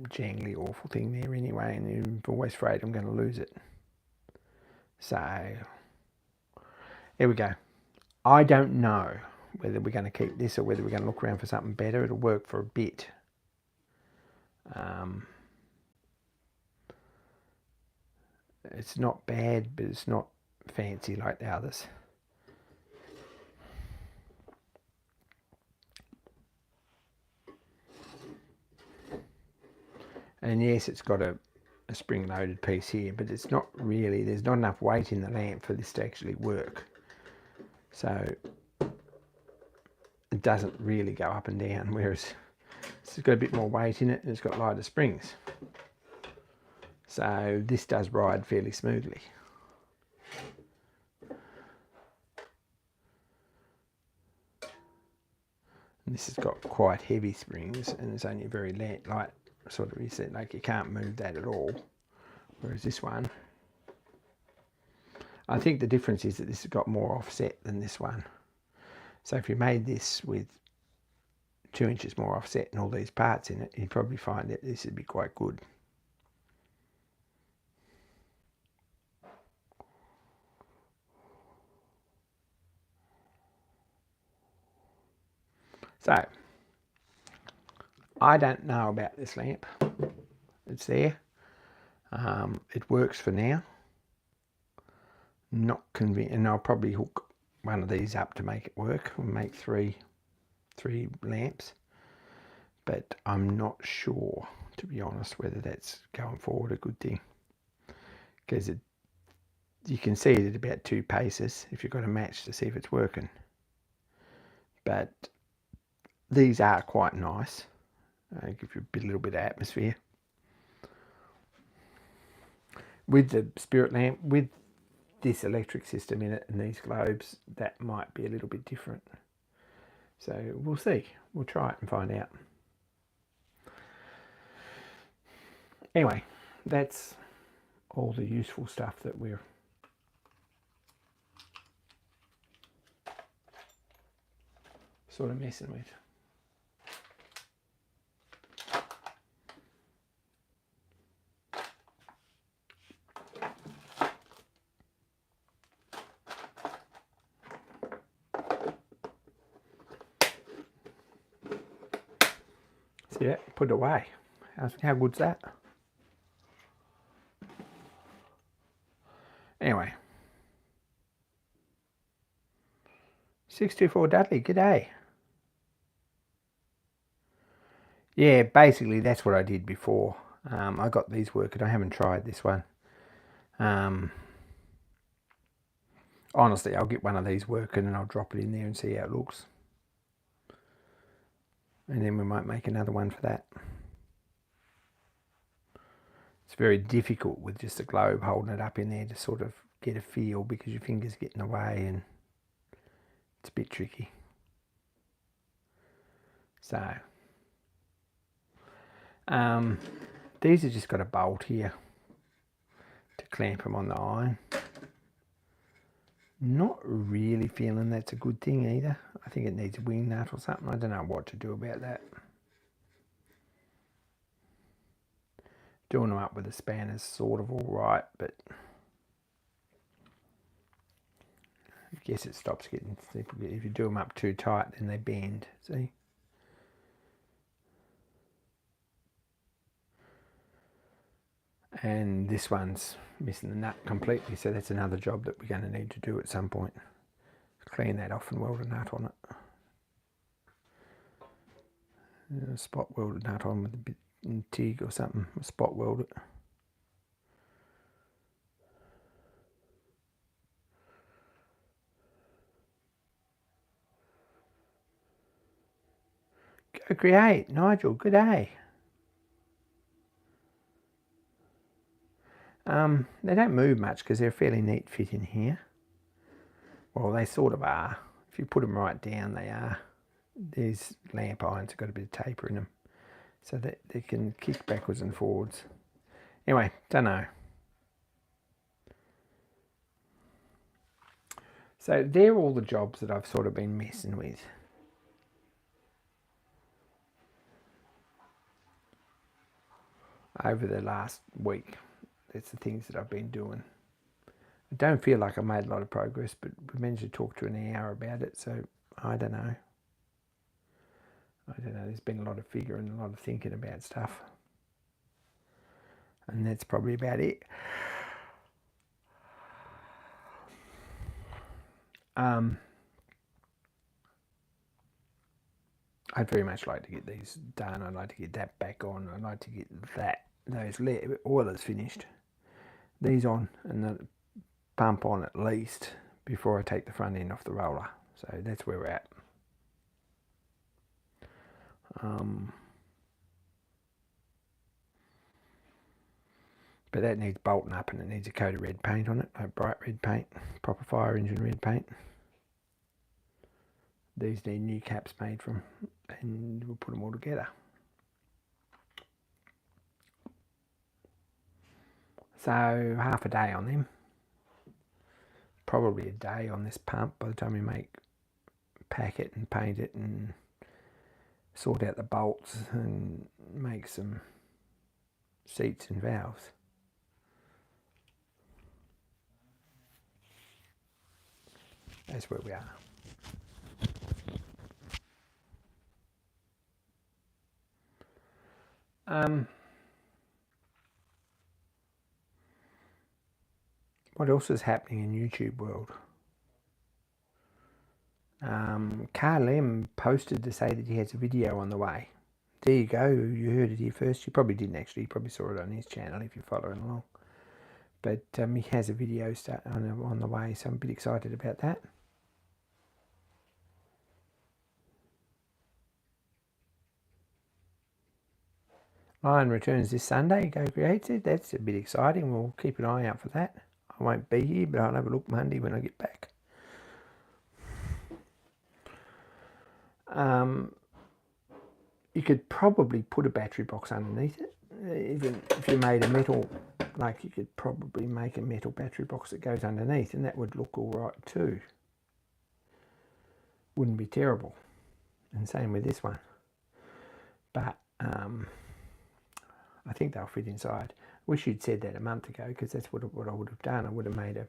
jangly, awful thing there anyway, and I'm always afraid I'm going to lose it. So here we go. I don't know whether we're going to keep this or whether we're going to look around for something better. It'll work for a bit. It's not bad, but it's not fancy like the others. And yes, it's got a spring-loaded piece here, but it's not really, there's not enough weight in the lamp for this to actually work. So it doesn't really go up and down, whereas this has got a bit more weight in it and it's got lighter springs. So this does ride fairly smoothly. And this has got quite heavy springs and it's only very light, sort of, you see, like you can't move that at all. Whereas this one, I think the difference is that this has got more offset than this one. So if you made this with 2 inches more offset and all these parts in it, you'd probably find that this would be quite good. So, I don't know about this lamp. It's there. It works for now. Not convenient, and I'll probably hook one of these up to make it work. We'll make three lamps, but I'm not sure, to be honest, whether that's going forward a good thing, because you can see it at about 2 paces if you've got a match to see if it's working. But these are quite nice. Give you a little bit of atmosphere. With the spirit lamp, with this electric system in it and these globes, that might be a little bit different. So we'll see. We'll try it and find out. Anyway, that's all the useful stuff that we're sort of messing with. See that? Put it away. How good's that? Anyway. 624 Dudley, g'day. Yeah, basically that's what I did before. I got these working. I haven't tried this one. Honestly, I'll get one of these working and I'll drop it in there and see how it looks. And then we might make another one for that. It's very difficult with just a globe holding it up in there to sort of get a feel, because your fingers get in the way and it's a bit tricky. So, these have just got a bolt here to clamp them on the iron. Not really feeling that's a good thing either. I think it needs a wing nut or something. I don't know what to do about that. Doing them up with a spanner is sort of alright, but I guess it stops getting, if you do them up too tight then they bend, see? And this one's missing the nut completely, so that's another job that we're going to need to do at some point. Clean that off and weld a nut on it. Spot weld a nut on with a bit of TIG or something, spot weld it. Go create, Nigel, good day. They don't move much because they're a fairly neat fit in here. Well, they sort of are. If you put them right down, they are. These lamp irons have got a bit of taper in them, so that they can kick backwards and forwards. Anyway, don't know. So they're all the jobs that I've sort of been messing with. Over the last week. That's the things that I've been doing. I don't feel like I made a lot of progress, but we managed to talk to an hour about it, so I don't know. There's been a lot of figuring and a lot of thinking about stuff. And that's probably about it. I'd very much like to get these done. I'd like to get that back on. I'd like to get those oilers finished. These on and the pump on at least before I take the front end off the roller. So that's where we're at. But that needs bolting up and it needs a coat of red paint on it, like bright red paint, proper fire engine red paint. These need new caps made from, and we'll put them all together. So half a day on them. Probably a day on this pump by the time we pack it and paint it and sort out the bolts and make some seats and valves. That's where we are. What else is happening in YouTube world? Carl M posted to say that he has a video on the way. There you go. You heard it here first. You probably didn't actually. You probably saw it on his channel if you're following along. But he has a video on the way, so I'm a bit excited about that. Lion returns this Sunday. Go Creates it. That's a bit exciting. We'll keep an eye out for that. I won't be here, but I'll have a look Monday when I get back. You could probably put a battery box underneath it. Even if you made a metal, like you could probably make a metal battery box that goes underneath, and that would look all right too. Wouldn't be terrible. And same with this one. But I think they'll fit inside. Wish you'd said that a month ago, because that's what I would have done. I would have made a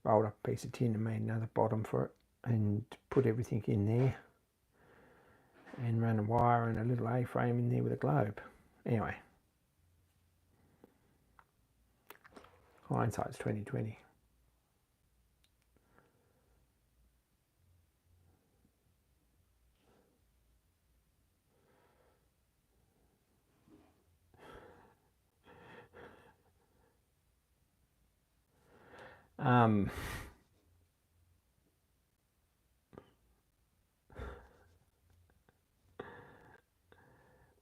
rolled up piece of tin and made another bottom for it and put everything in there and run a wire and a little A-frame in there with a globe. Anyway, hindsight's 20/20.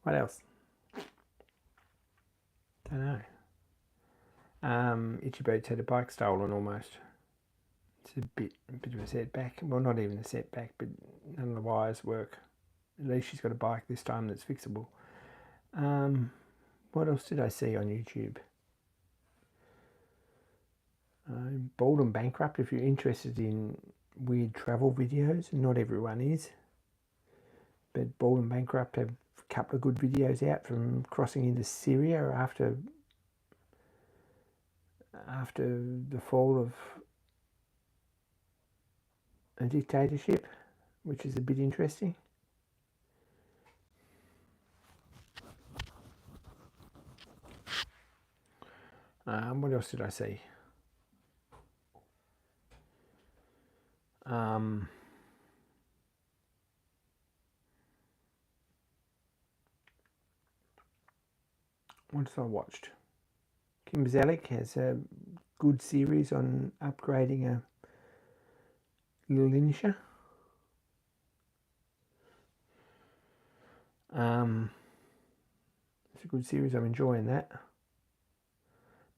What else? Don't know. Itchy Boots had a bike stolen almost. It's a bit of a setback. Well, not even a setback, but none of the wires work. At least she's got a bike this time that's fixable. What else did I see on YouTube? Bald and Bankrupt, if you're interested in weird travel videos. Not everyone is. But Bald and Bankrupt have a couple of good videos out from crossing into Syria after the fall of a dictatorship, which is a bit interesting. What else did I see? What else I watched? Kim Zelic has a good series on upgrading a little Linisher. It's a good series. I'm enjoying that.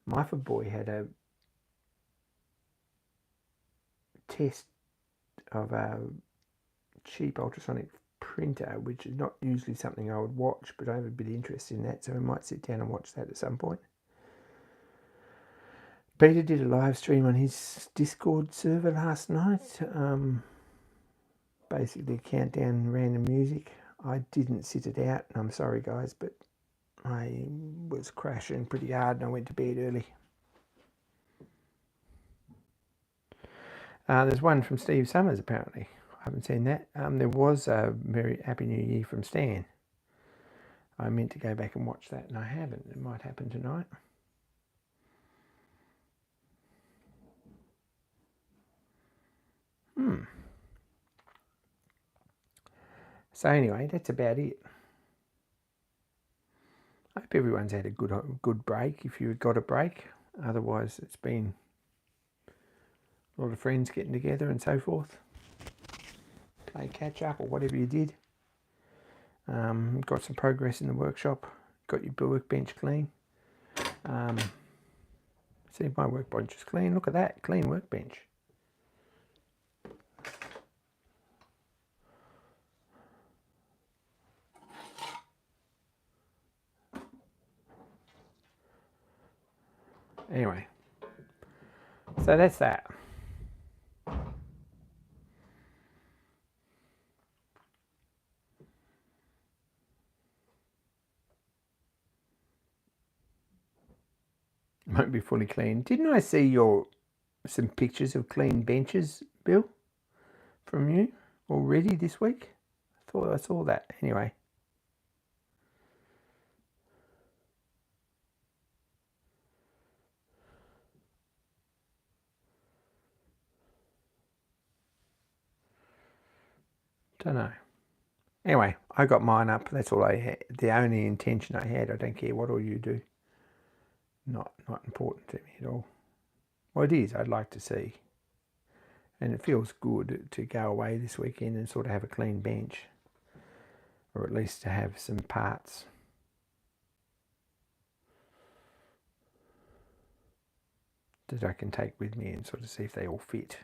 Myford Boy had a test of a cheap ultrasonic printer, which is not usually something I would watch, but I have a bit of interest in that, so I might sit down and watch that at some point. Peter did a live stream on his Discord server last night. Basically, countdown random music. I didn't sit it out, and I'm sorry guys, but I was crashing pretty hard and I went to bed early. There's one from Steve Summers apparently. I haven't seen that. There was a very Happy New Year from Stan. I meant to go back and watch that and I haven't. It might happen tonight. So anyway, that's about it. I hope everyone's had a good break if you got a break. Otherwise, it's been a lot of friends getting together and so forth. Play catch up or whatever you did. Got some progress in the workshop. Got your workbench clean. See, my workbench is clean. Look at that, clean workbench. Anyway, so that's that. Won't be fully clean. Didn't I see some pictures of clean benches, Bill, from you already this week? I thought I saw that. Anyway. Don't know. Anyway, I got mine up. That's all I had. The only intention I had. I don't care what all you do. Not important to me at all. Well, it is. I'd like to see. And it feels good to go away this weekend and sort of have a clean bench. Or at least to have some parts. That I can take with me and sort of see if they all fit.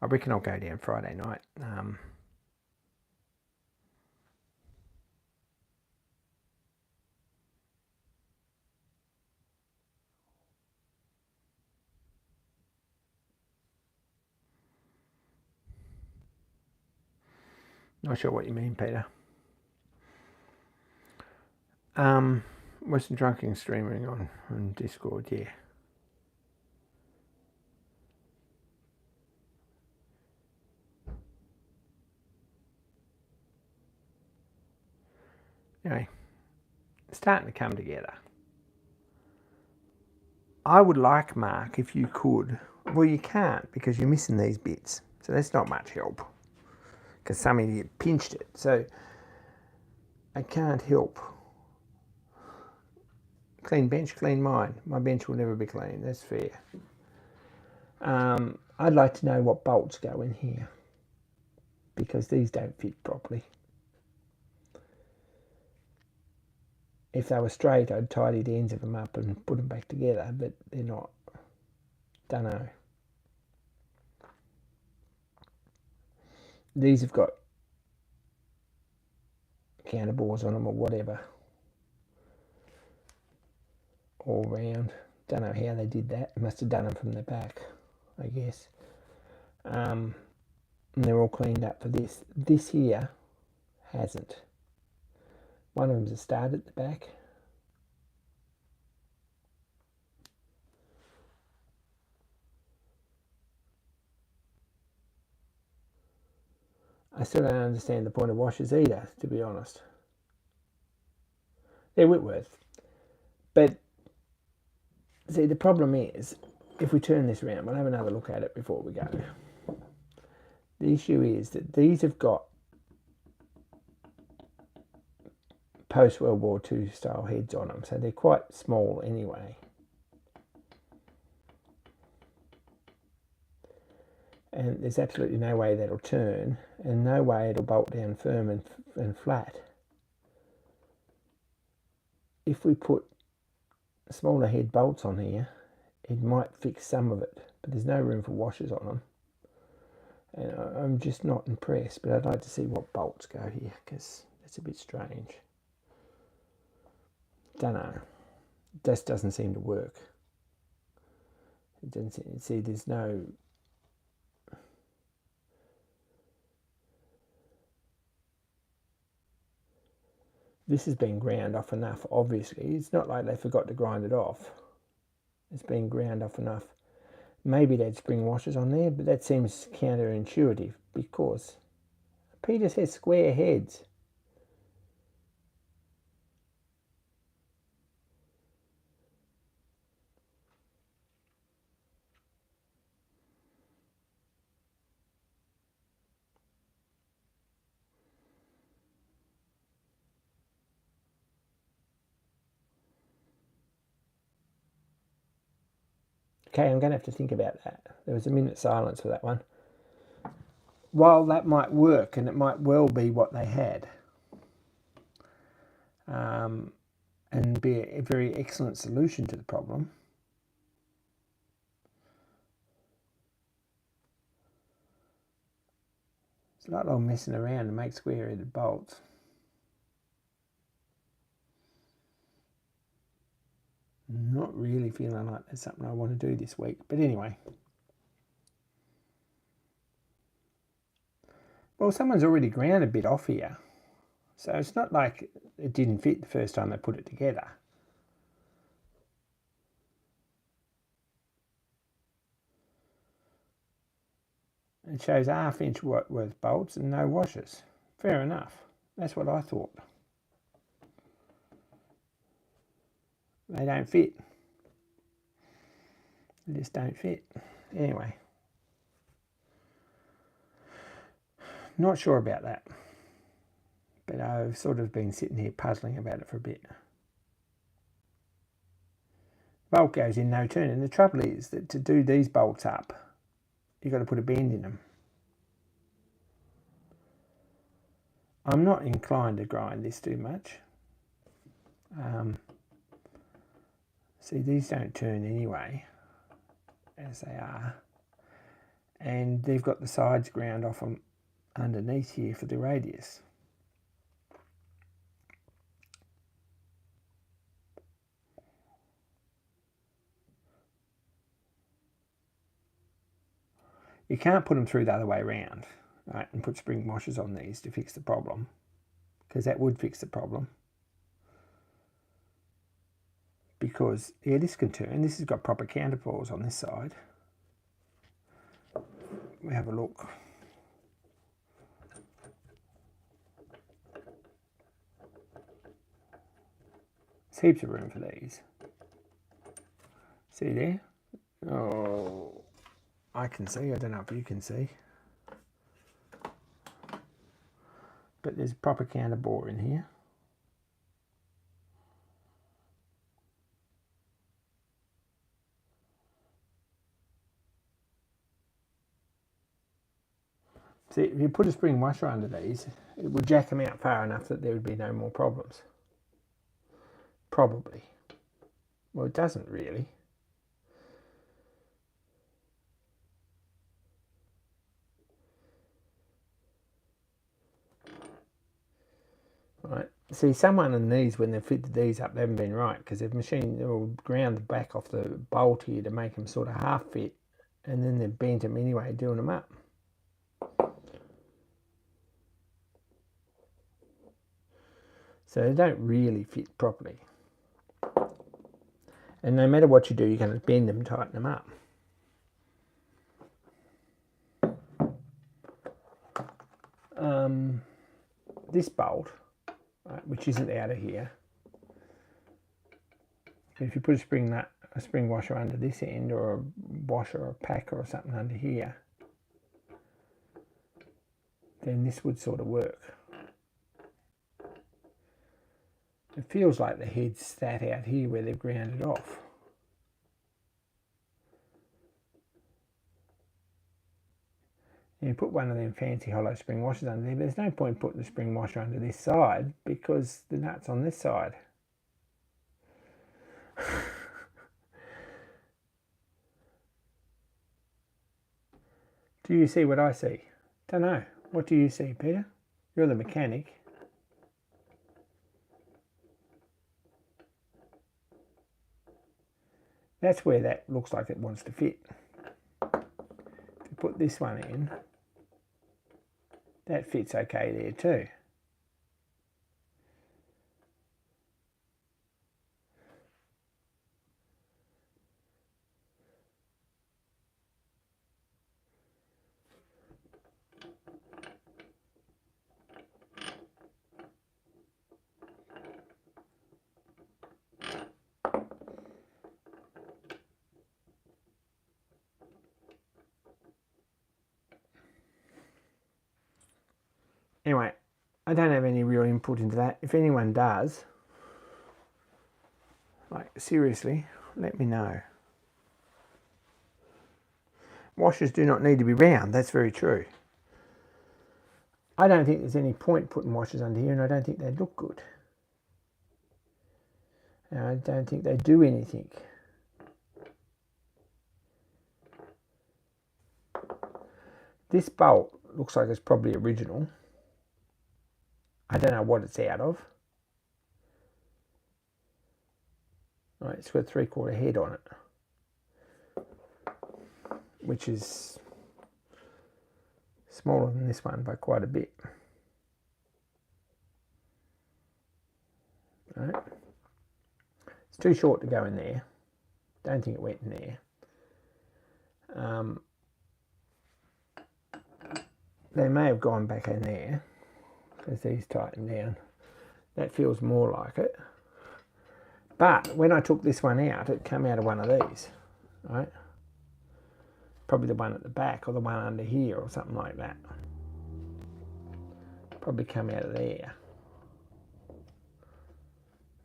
I reckon I'll go down Friday night. Not sure what you mean, Peter. Western Drunking streaming on Discord, yeah. Anyway, it's starting to come together. I would like, Mark, if you could. Well, you can't because you're missing these bits. So that's not much help. Because some idiot pinched it. So I can't help. Clean bench, clean mine. My bench will never be clean. That's fair. I'd like to know what bolts go in here. Because these don't fit properly. If they were straight, I'd tidy the ends of them up and put them back together, but they're not. Don't know. These have got counterbores on them or whatever. All round. Don't know how they did that. Must have done them from the back, I guess. And they're all cleaned up for this. This here hasn't. One of them's a stud at the back. I still don't understand the point of washers either, to be honest. They're Whitworth. But, see, the problem is, if we turn this around, we'll have another look at it before we go. The issue is that these have got post-World War II style heads on them, so they're quite small anyway. And there's absolutely no way that'll turn, and no way it'll bolt down firm and flat. If we put smaller head bolts on here, it might fix some of it, but there's no room for washers on them. And I'm just not impressed, but I'd like to see what bolts go here, because that's a bit strange. Don't know. It just doesn't seem to work. It doesn't seem, see, there's no... This has been ground off enough, obviously. It's not like they forgot to grind it off. It's been ground off enough. Maybe they'd spring washers on there, but that seems counterintuitive because Peter says square heads. Okay, I'm going to have to think about that. There was a minute's silence for that one. While that might work, and it might well be what they had, and be a very excellent solution to the problem, it's not long messing around to make square-headed bolts. Not really feeling like that's something I want to do this week, but anyway. Well, someone's already ground a bit off here, so it's not like it didn't fit the first time they put it together. It shows half-inch worth bolts and no washers. Fair enough. That's what I thought. They don't fit. They just don't fit. Anyway. Not sure about that, but I've sort of been sitting here puzzling about it for a bit. Bolt goes in no turn, and the trouble is that to do these bolts up, you've got to put a bend in them. I'm not inclined to grind this too much. See, these don't turn anyway, as they are, and they've got the sides ground off them underneath here for the radius. You can't put them through the other way around, right, and put spring washers on these to fix the problem, because that would fix the problem. Because, yeah, this can turn. This has got proper counterpores on this side. We have a look. There's heaps of room for these. See there? Oh, I can see. I don't know if you can see. But there's a proper counterbore in here. See, if you put a spring washer under these, it would jack them out far enough that there would be no more problems. Probably. Well, it doesn't really. Right. See, someone in these, when they've fitted these up, they haven't been right, because they've machined or ground the back off the bolt here to make them sort of half fit, and then they've bent them anyway, doing them up. So they don't really fit properly. And no matter what you do, you're going to bend them, tighten them up. This bolt, right, which isn't out of here, if you put a spring washer under this end, or a washer or a packer or something under here, then this would sort of work. It feels like the head's that out here where they've ground it off. And you put one of them fancy hollow spring washers under there, but there's no point putting the spring washer under this side because the nut's on this side. Do you see what I see? Don't know. What do you see, Peter? You're the mechanic. That's where that looks like it wants to fit. If you put this one in, that fits okay there too. Anyway, I don't have any real input into that. If anyone does, like seriously, let me know. Washers do not need to be round, that's very true. I don't think there's any point putting washers under here, and I don't think they look good. And I don't think they do anything. This bolt looks like it's probably original. I don't know what it's out of. Right, it's got a 3/4 head on it, which is smaller than this one by quite a bit. Right. It's too short to go in there. Don't think it went in there. They may have gone back in there because these tighten down. That feels more like it. But when I took this one out, it came out of one of these, right? Probably the one at the back or the one under here or something like that. probably come out of there.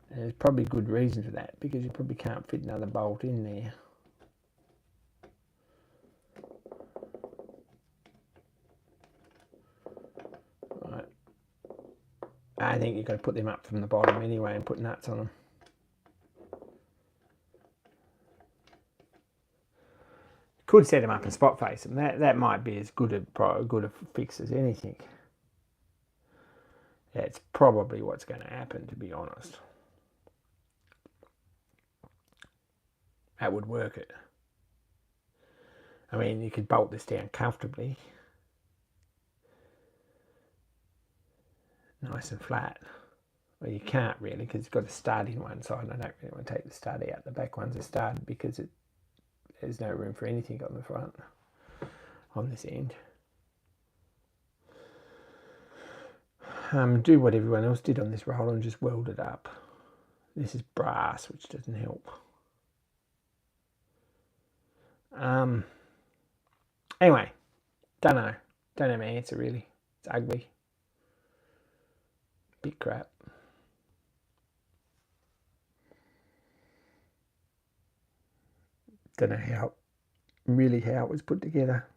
And there's probably good reason for that, because you probably can't fit another bolt in there. Right. I think you've got to put them up from the bottom anyway and put nuts on them. Could set them up and spot face them. That might be as good a fix as anything. That's probably what's going to happen, to be honest. That would work it. I mean, you could bolt this down comfortably. Nice and flat. Well, you can't really, because it's got a stud in one side. I don't really want to take the stud out. The back one's a stud because there's no room for anything on the front, on this end. Do what everyone else did on this roller and just weld it up. This is brass, which doesn't help. Anyway, don't know. Don't have an answer really. It's ugly. Bit crap. Don't know how it was put together.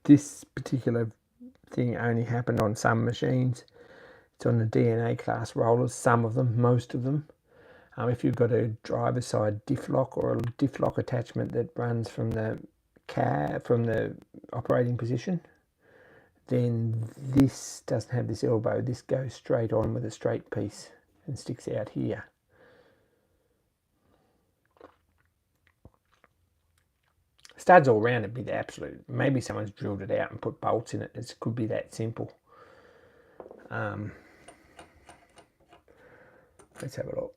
This particular thing only happened on some machines. It's on the DNA class rollers, some of them, most of them. If you've got a driver's side diff lock or a diff lock attachment that runs from the operating position, then this doesn't have this elbow. This goes straight on with a straight piece and sticks out here. Studs all round would be the absolute. Maybe someone's drilled it out and put bolts in it. It could be that simple. Let's have a look.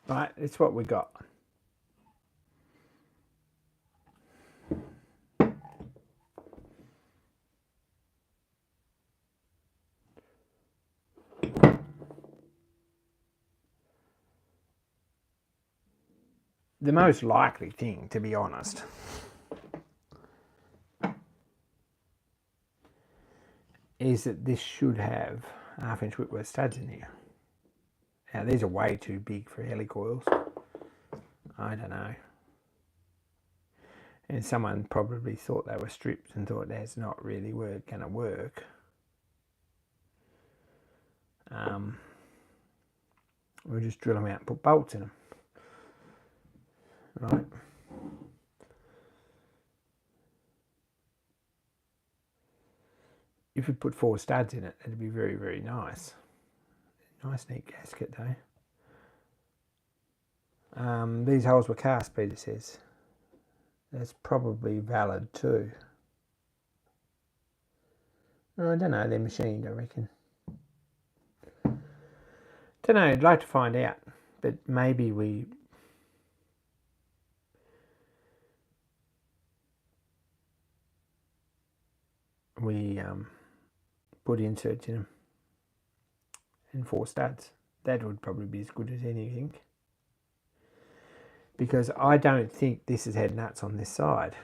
Right, it's what we got. The most likely thing, to be honest, is that this should have 1/2-inch Whitworth studs in here. Now these are way too big for helicoils. I don't know. And someone probably thought they were stripped and thought that's not really going to work. We'll just drill them out and put bolts in them. Right. If we put 4 studs in it, that'd be very, very nice. Nice neat gasket though. These holes were cast, Peter says. That's probably valid too. I don't know, they're machined, I reckon. Don't know, I'd like to find out, but maybe we put inserts in them and 4 studs. That would probably be as good as anything, because I don't think this has had nuts on this side.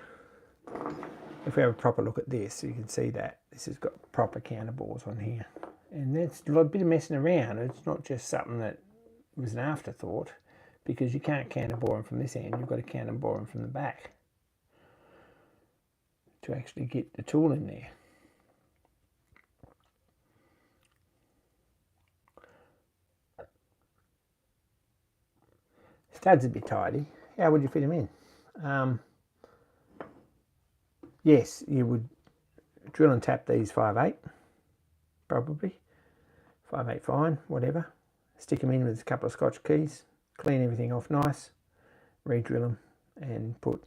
If we have a proper look at this, you can see that this has got proper counterbores on here, and that's a bit of messing around. It's not just something that was an afterthought, because you can't counterbore them from this end. You've got to counterbore them from the back to actually get the tool in there. Studs would be tidy. How would you fit them in? Yes, you would drill and tap these 5/8 probably. 5/8 fine, whatever. Stick them in with a couple of Scotch keys, clean everything off nice, re-drill them, and put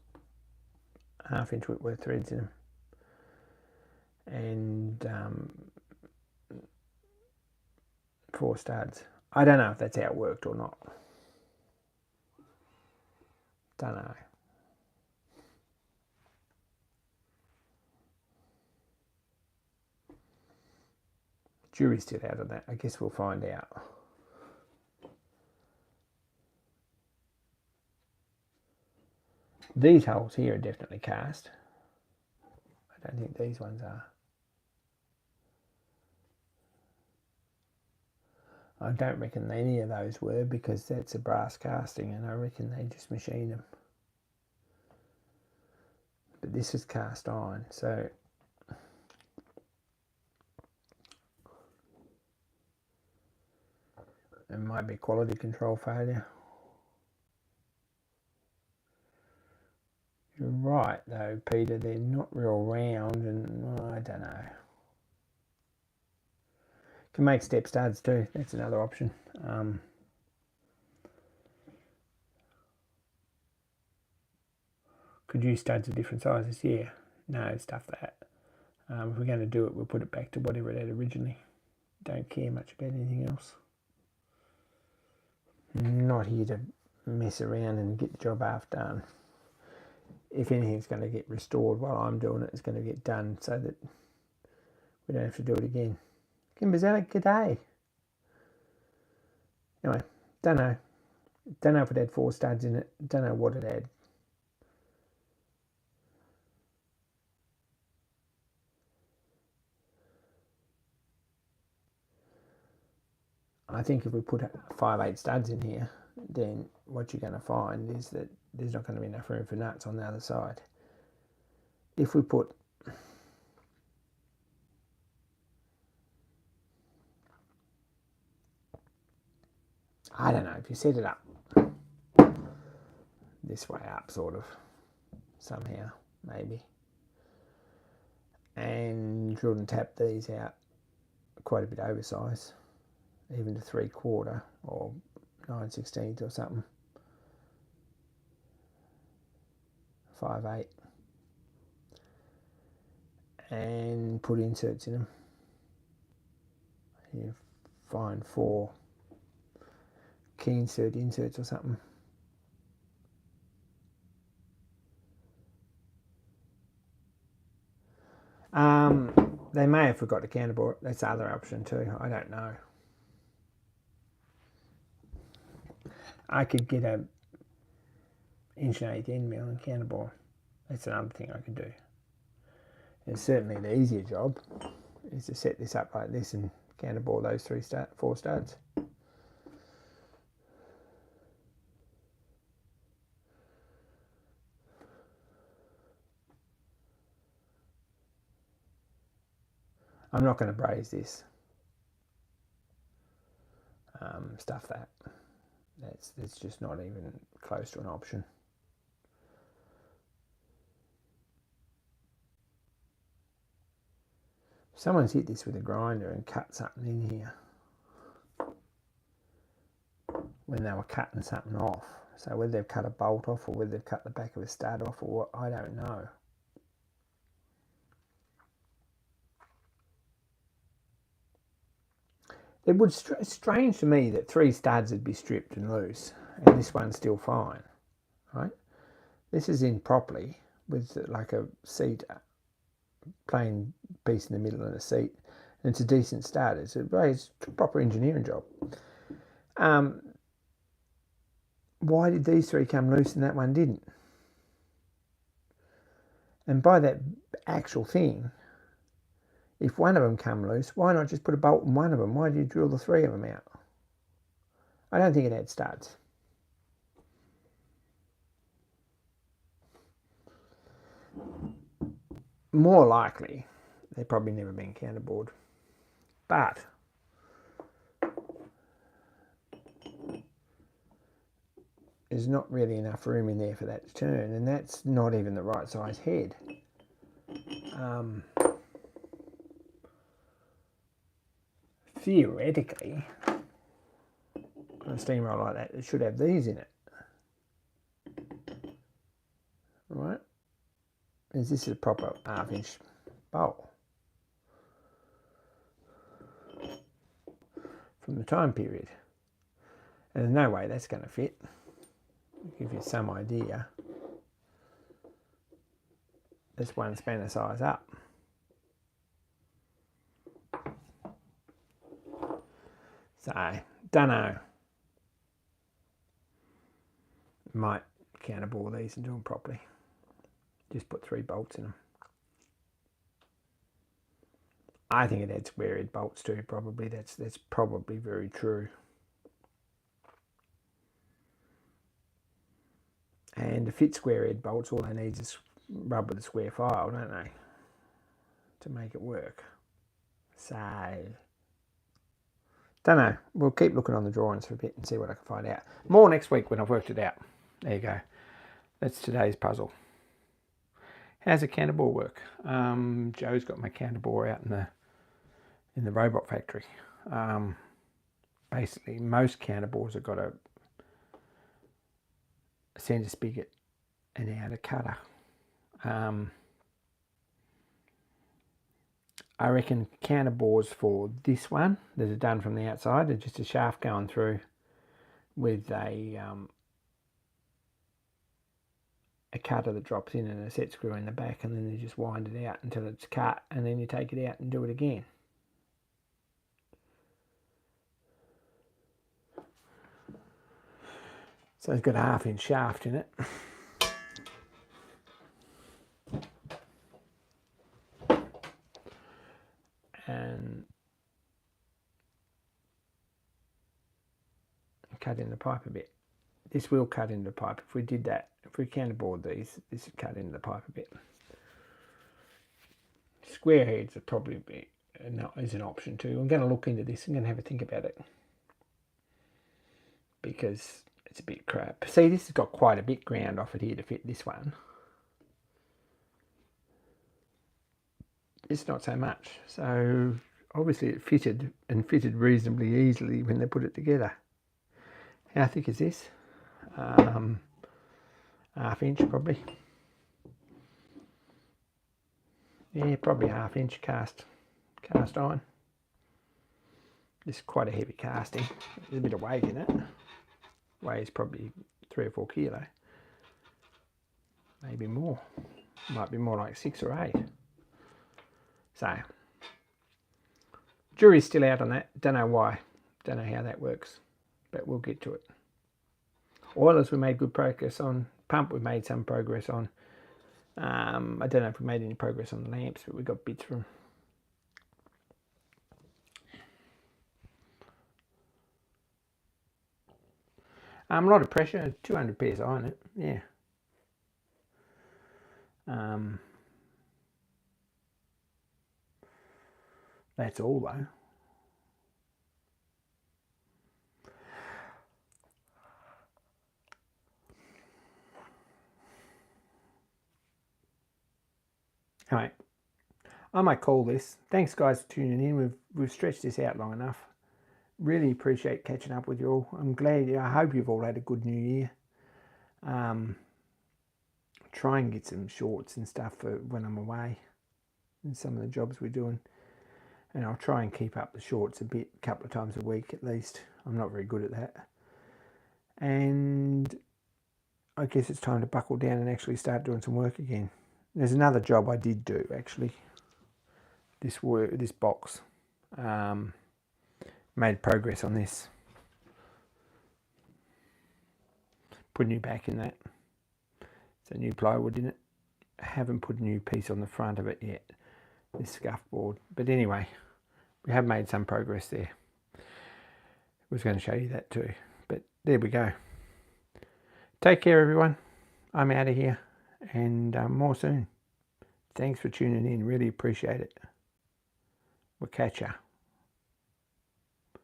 1/2 inch Whitworth threads in them. And 4 studs. I don't know if that's how it worked or not. Don't know. Jury's still out on that. I guess we'll find out. These holes here are definitely cast. I don't think these ones are. I don't reckon any of those were, because that's a brass casting and I reckon they just machined them. But this is cast iron, so it might be quality control failure. You're right though, Peter, they're not real round, and I don't know. Can make step studs too, that's another option. Could use studs of different sizes, yeah. No, stuff that. If we're going to do it, we'll put it back to whatever it had originally. Don't care much about anything else. Not here to mess around and get the job half done. If anything's going to get restored while I'm doing it, it's going to get done so that we don't have to do it again. Kimberzella, g'day. Anyway, don't know. Don't know if it had 4 studs in it. Don't know what it had. I think if we put 5/8 studs in here, then what you're going to find is that there's not going to be enough room for nuts on the other side. If we put I don't know, if you set it up this way up, sort of, somehow, maybe, and drilled and tapped these out quite a bit oversized, even to 3/4 or 9/16 or something, 5/8, and put inserts in them. You find 4 key inserts or something. They may have forgot to counterbore it. That's the other option too. I don't know. I could get a 1/8" end mill and counterbore. That's another thing I could do. It's certainly the easier job is to set this up like this and counterbore those 4 studs. I'm not going to braze this. Stuff that. That's just not even close to an option. Someone's hit this with a grinder and cut something in here when they were cutting something off. So whether they've cut a bolt off or whether they've cut the back of a stud off or what, I don't know. It would strange to me that 3 studs would be stripped and loose and this one's still fine, right? This is in properly with like a seat, plain piece in the middle and a seat, and it's a decent stud. It's a proper engineering job. Why did these 3 come loose and that one didn't? And by that actual thing, if one of them come loose, why not just put a bolt in one of them? Why do you drill the 3 of them out? I don't think it had studs. More likely, they've probably never been counterbored. But there's not really enough room in there for that to turn, and that's not even the right size head. theoretically, on a steam roll like that, it should have these in it. Right? As this is a proper 1/2 inch bowl from the time period. And there's no way that's going to fit. I'll give you some idea. This one spanner size up. So, don't know. Might counterbore these and do them properly. Just put 3 bolts in them. I think it had square head bolts too, probably. That's probably very true. And to fit square head bolts, all they need is rub with a square file, don't they? To make it work. So, don't know. We'll keep looking on the drawings for a bit and see what I can find out. More next week when I've worked it out. There you go. That's today's puzzle. How's a counterbore work? Joe's got my counterbore out in the robot factory. Basically, most counterbores have got a centre spigot and an outer cutter. I reckon counterbores for this one that are done from the outside are just a shaft going through with a cutter that drops in and a set screw in the back, and then you just wind it out until it's cut, and then you take it out and do it again. So it's got a 1/2 inch shaft in it. And cut in the pipe a bit. This will cut into the pipe. If we did that, if we counterbored these, this would cut into the pipe a bit. Square heads would probably be is an option too. I'm going to look into this. I'm going to have a think about it, because it's a bit crap. See, this has got quite a bit ground off it here to fit this one. It's not so much. So obviously it fitted, and fitted reasonably easily when they put it together. How thick is this? 1/2 inch probably. Yeah, probably 1/2 inch cast iron. This is quite a heavy casting. There's a bit of weight in it. Weighs probably 3 or 4 kilo. Maybe more. Might be more like 6 or 8. So, jury's still out on that. Don't know why. Don't know how that works. But we'll get to it. Oilers we made good progress on. Pump we made some progress on. I don't know if we made any progress on the lamps, but we got bits from. A lot of pressure, 200 psi on it, yeah. That's all though. Anyway, I might call this. Thanks guys for tuning in. We've stretched this out long enough. Really appreciate catching up with you all. I'm glad. I hope you've all had a good new year. Try and get some shorts and stuff for when I'm away and some of the jobs we're doing. And I'll try and keep up the shorts a bit, a couple of times a week at least. I'm not very good at that. And I guess it's time to buckle down and actually start doing some work again. There's another job I did do actually. This box. Made progress on this. Put a new back in that. It's a new plywood in it. I haven't put a new piece on the front of it yet. This scuff board. But anyway, we have made some progress there. I was going to show you that too. But there we go. Take care everyone. I'm out of here. And more soon. Thanks for tuning in. Really appreciate it. We'll catch ya.